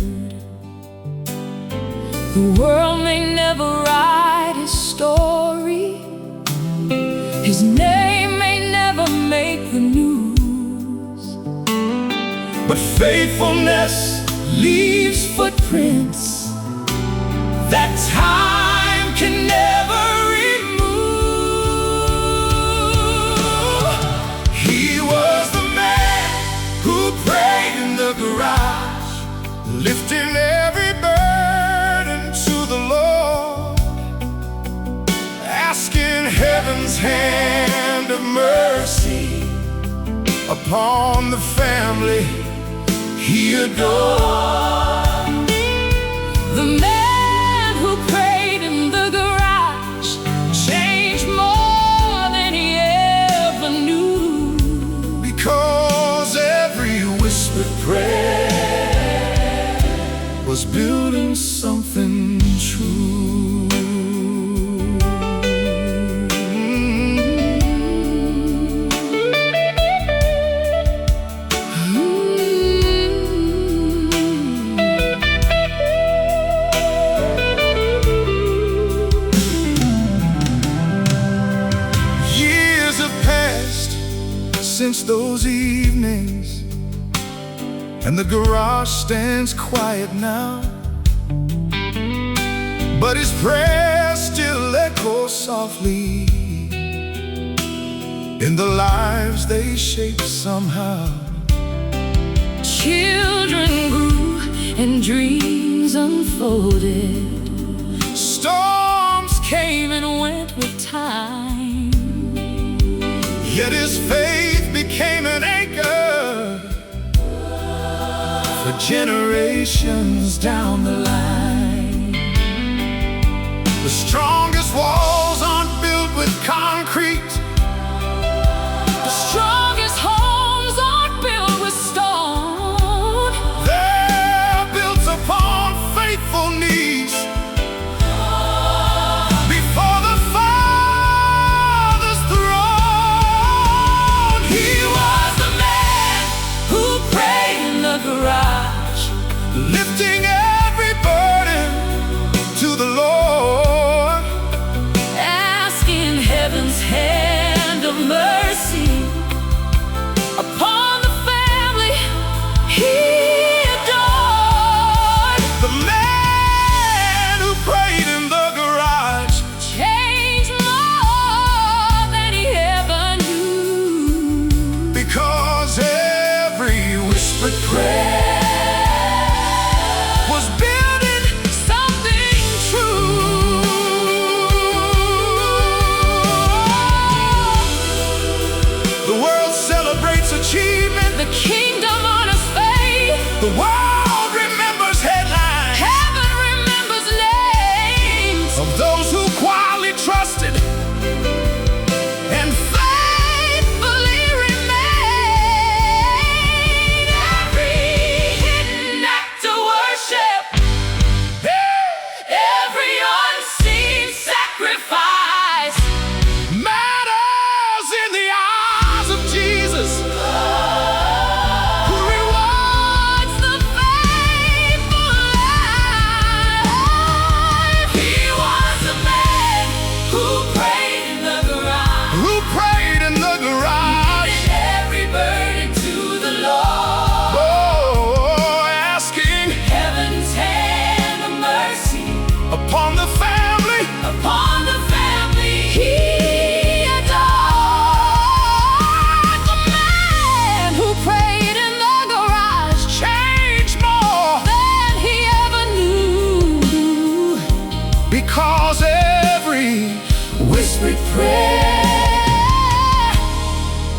The world may never write his story, his name may never make the news, but faithfulness leaves footprints that time can never remove. He was the man who prayed in the garage, lifting every burden to the Lord, asking heaven's hand of mercy upon the family he adored. The man who prayed in the garage changed more than he ever knew, because every whispered prayer was building something true. Years have passed since those evenings, and the garage stands quiet now, but his prayers still echo softly in the lives they shape somehow. children grew and dreams unfolded. Storms came and went with time, Yet his faith became an anchor for generations down the line. The strongest walls aren't built with concrete. the strongest homes aren't built with stone. They're built upon faithful knees before the Father's throne. He was the man who prayed in the garage, Lifting every burden to the Lord, asking heaven's hand of mercy upon the family he adored. the man who prayed in the garage. Changed more than he ever knew, Because every whispered prayer was building something true. the world celebrates achievement. The kingdom honors faith. The world remembers headlines Heaven remembers names of those who quietly trusted and faithfully remain. Every hidden act of worship, every unseen sacrifice matters in the eyes of Jesus, who rewards the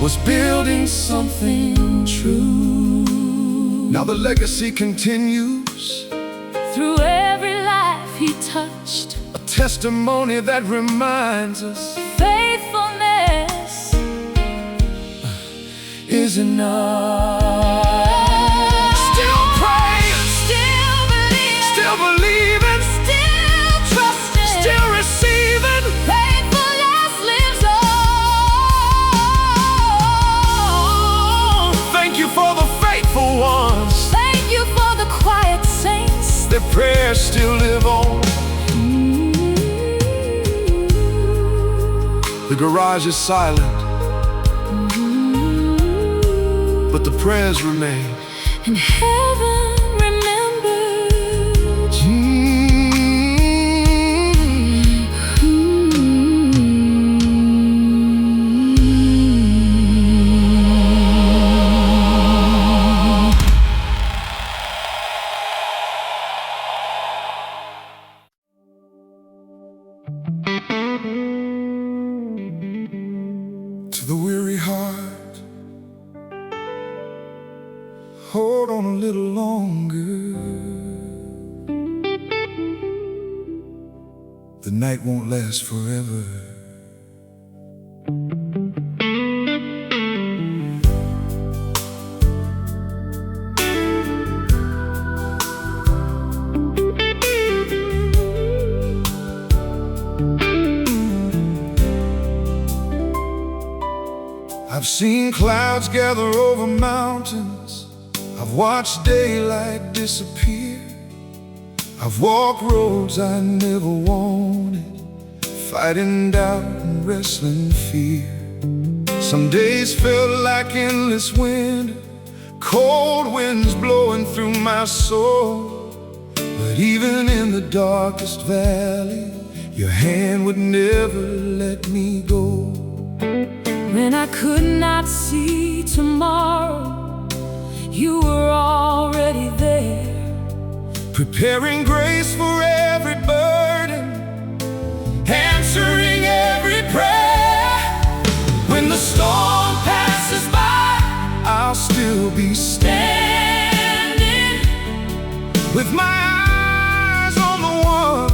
was building something true. Now the legacy continues Through every life he touched, a testimony that reminds us faithfulness is enough. Still praying, still believing, still trusting, Still receiving. faithfulness lives on. Thank you for the faithful ones. Thank you for the quiet saints. Their prayers still live on. The garage is silent, but the prayers remain. And heaven remembered. To the weary heart, hold on a little longer. The night won't last forever. I've seen clouds gather over mountains. I've watched daylight disappear. I've walked roads I never wanted, fighting doubt and wrestling fear. Some days felt like endless winter, cold winds blowing through my soul. But even in the darkest valley, your hand would never let me go. When I could not see tomorrow, you were already there, preparing grace for every burden, answering every prayer. When the storm passes by, I'll still be standing with my eyes on the one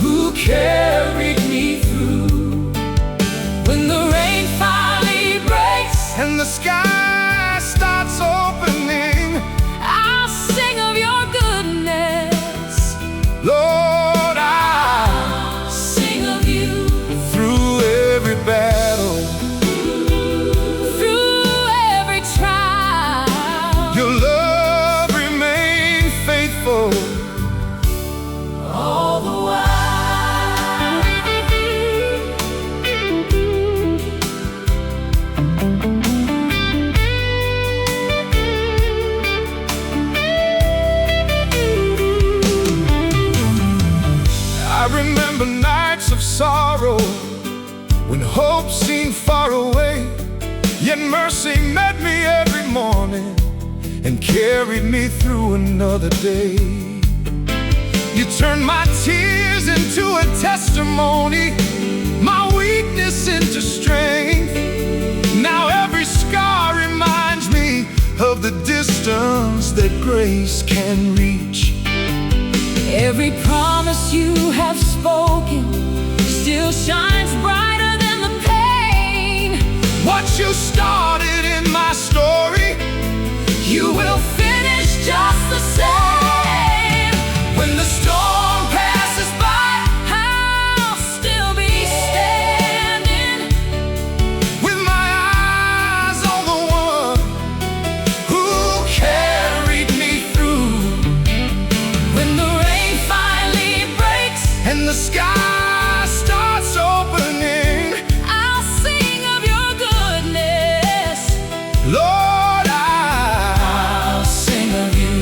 who carried me through. when the rain finally breaks And the sky starts opening, I'll sing of your goodness. Lord, I'll sing of you through every battle, through every trial. your love remained faithful All the while. I remember nights of sorrow when hope seemed far away, yet mercy met me every morning and carried me through another day. You turned my tears into a testimony, my weakness into strength. Now every scar reminds me of the distance that grace can reach. Every promise you have spoken still shines brighter than the pain. What you started in my story, You will finish just the same. when the storm passes by, I'll still be standing with my eyes on the one who carried me through. when the rain finally breaks. And the sky starts opening, I'll sing of your goodness. Lord, I'll sing of you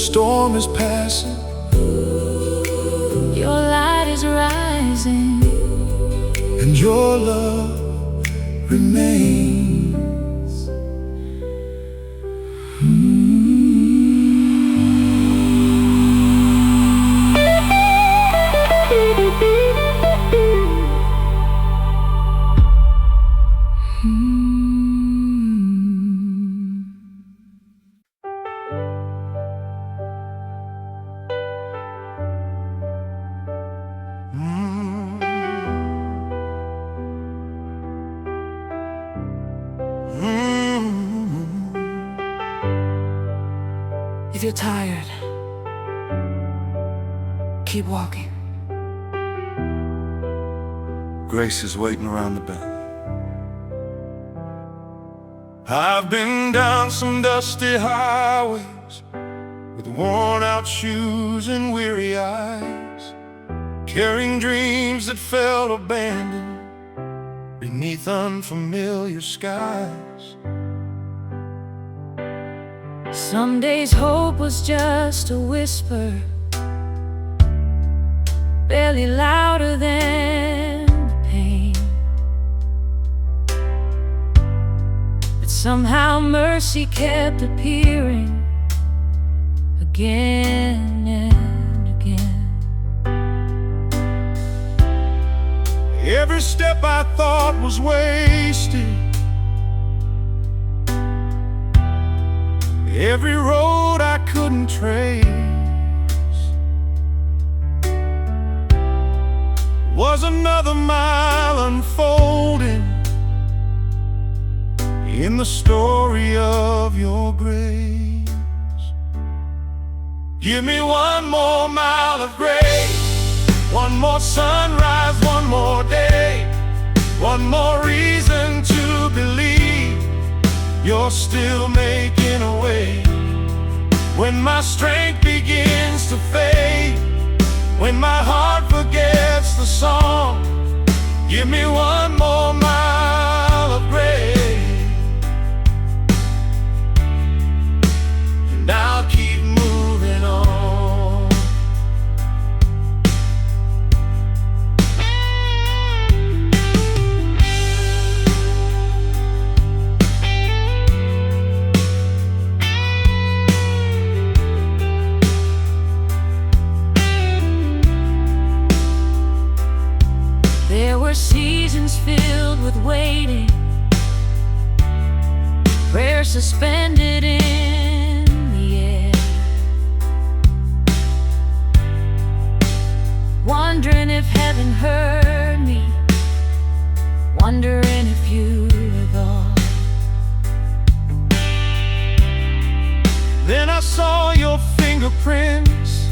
storm is passing, your light is rising, and your love remains. If you're tired, keep walking. Grace is waiting around the bend. I've been down some dusty highways with worn out shoes and weary eyes, carrying dreams that felt abandoned beneath unfamiliar skies. Some days hope was just a whisper, barely louder than the pain. But somehow mercy kept appearing again and again. Every step I thought was wasted, every road I couldn't trace, was another mile unfolding in the story of your grace. Give me one more mile of grace, one more sunrise, one more day, one more reason to believe you're still making a way. When my strength begins to fade, when my heart forgets the song, give me one more mile of grace, and I'll keep moving on. There were seasons filled with waiting, prayer suspended in the air, wondering if heaven heard me, wondering if you were gone. Then I saw your fingerprints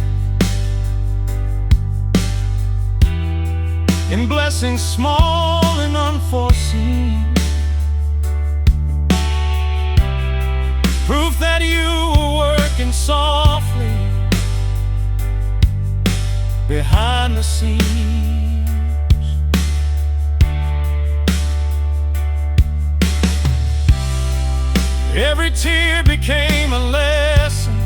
in blessings small and unforeseen, proof that you were working softly behind the scenes. Every tear became a lesson,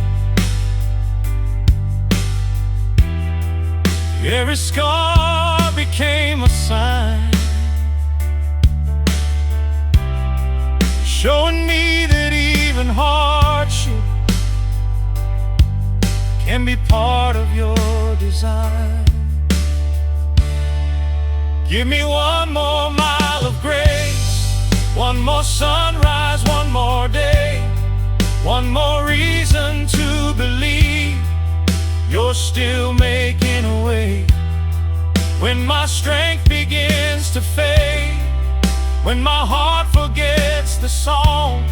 every scar became a sign, showing me that even hardship can be part of your design. Give me one more mile of grace, one more sunrise, one more day, one more reason to believe you're still making a way. When my strength begins to fade, when my heart forgets the song,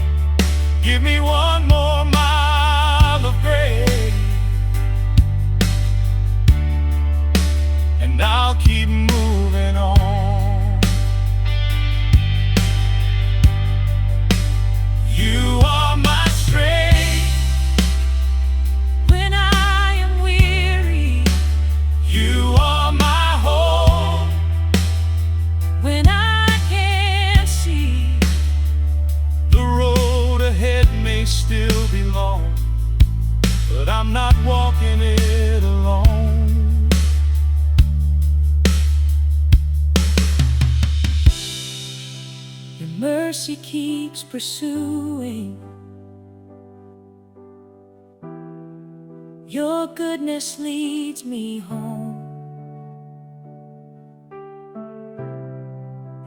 give me one more mile of grace, and I'll keep moving on. You are my strength When I am weary, you are my hope. when I can't see, The road ahead may still be long, but I'm not walking it alone. Your mercy keeps pursuing. Your goodness leads me home.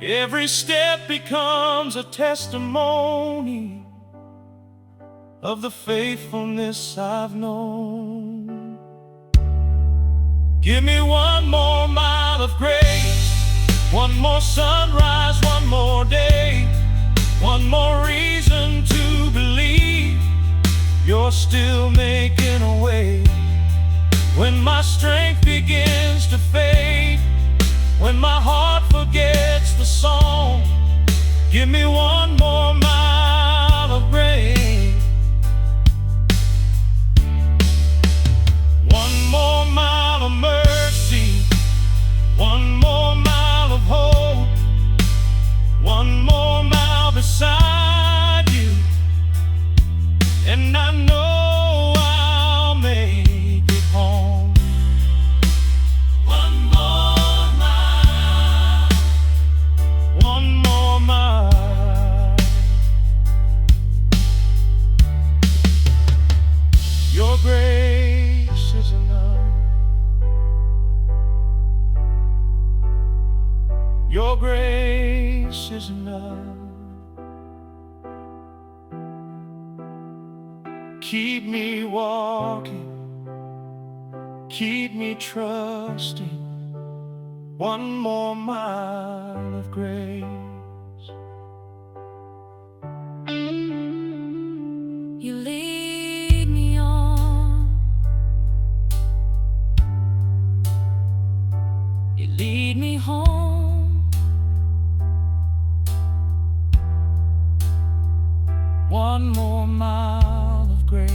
Every step becomes a testimony of the faithfulness I've known. Give me one more mile of grace, one more sunrise, one more day, one more reason to believe you're still making a way. When my strength begins to fade, when my heart forgets the song, give me one more mile of grace, one more mile of mercy, one more mile of hope, one more mile beside you, and I know I'll make it home. One more mile, one more mile. Your grace is enough. Your grace is enough. Keep me walking, keep me trusting. One more mile of grace. You lead me on. You lead me home. One more mile of grace.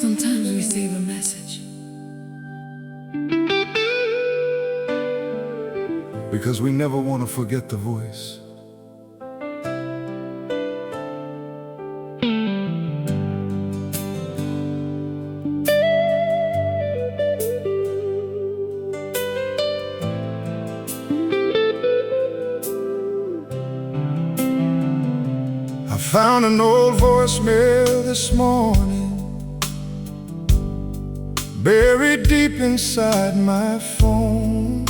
Sometimes we save a message because we never want to forget the voice. I found an old voicemail this morning, buried deep inside my phone.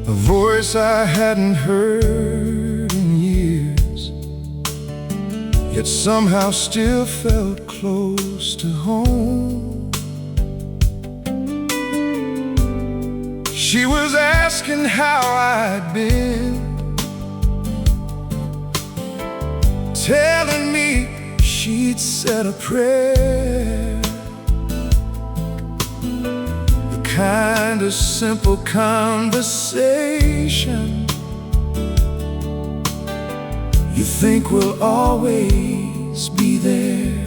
A voice I hadn't heard in years, yet somehow still felt close to home. She was asking how I'd been, telling me she'd said a prayer, the kind of simple conversation you think will always be there.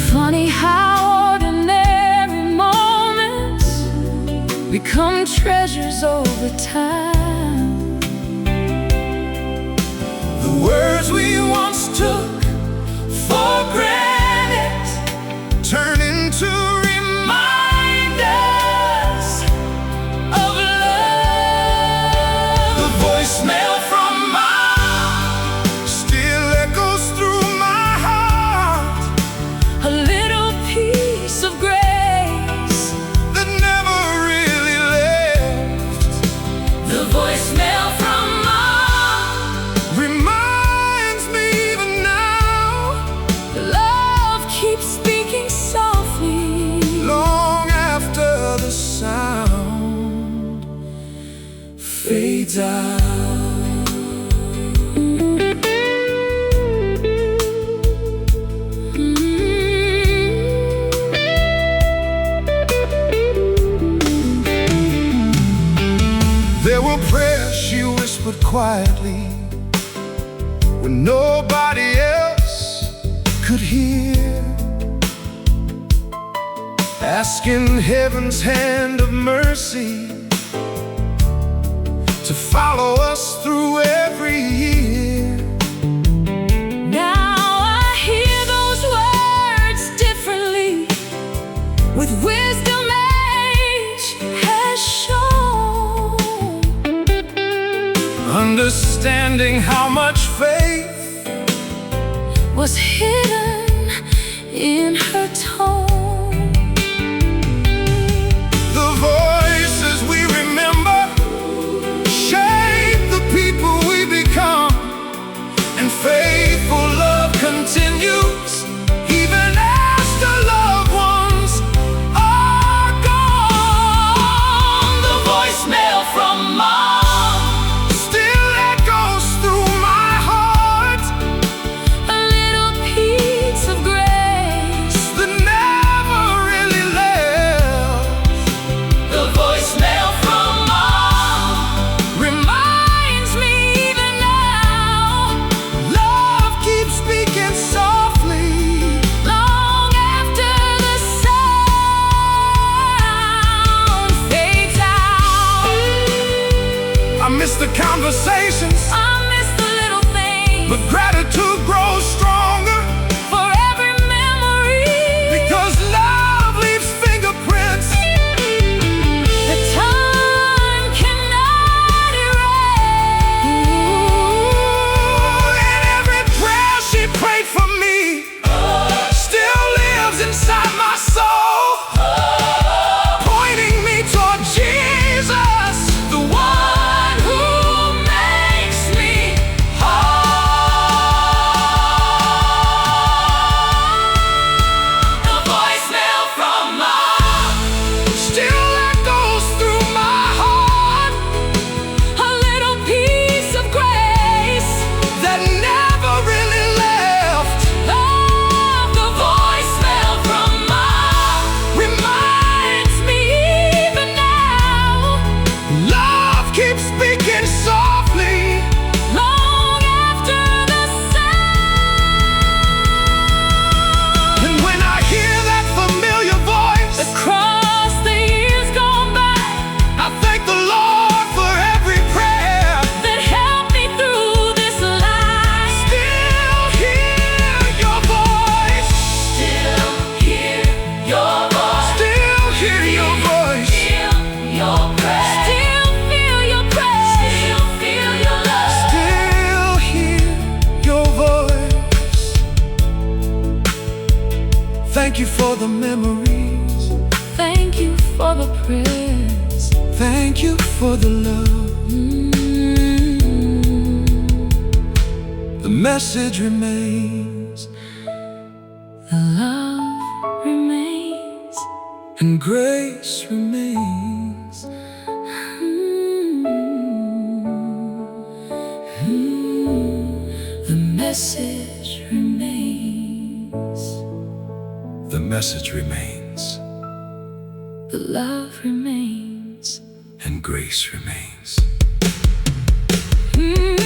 Funny how ordinary moments become treasures over time. The words we once took for granted turn into reminders of love. The voicemail from mom still echoes through my heart, A little piece of grace that never really left. The quietly when nobody else could hear, asking heaven's hand of mercy to follow us through every year. Now I hear those words differently, with wisdom age has shown, Understanding how much faith was hidden in her tone. the voices we remember shape the people we become, and faithful love continues even after loved ones are gone. The voicemail from mom Still echoes through my heart, a little piece of grace. that never really left. The voicemail from mom reminds me even now, Love keeps speaking softly, long after the sound fades out. I miss the conversations, I miss the little things, but gratitude grows stronger, for every memory because love leaves fingerprints that time cannot erase. and every prayer she prayed for me still lives inside my soul, pointing me toward Jesus, The one who makes me whole. The voicemail from mom, still echoes through my heart, a little piece of grace that never really left. of the voicemail from mom reminds me even now, Love keeps speaking softly, long after the sound. and when I hear that familiar voice, Across the years gone by, I thank the Lord for every prayer. that helped me through this life. Still hear your voice, Still hear your voice. still hear your voice, Feel your praise. Still feel your praise. Still feel your love. still hear your voice. Thank you for the memories, Thank you for the prayers. thank you for the love. The message remains, The love remains. and grace remains. The message remains. The message remains, The love remains. and grace remains. Mm.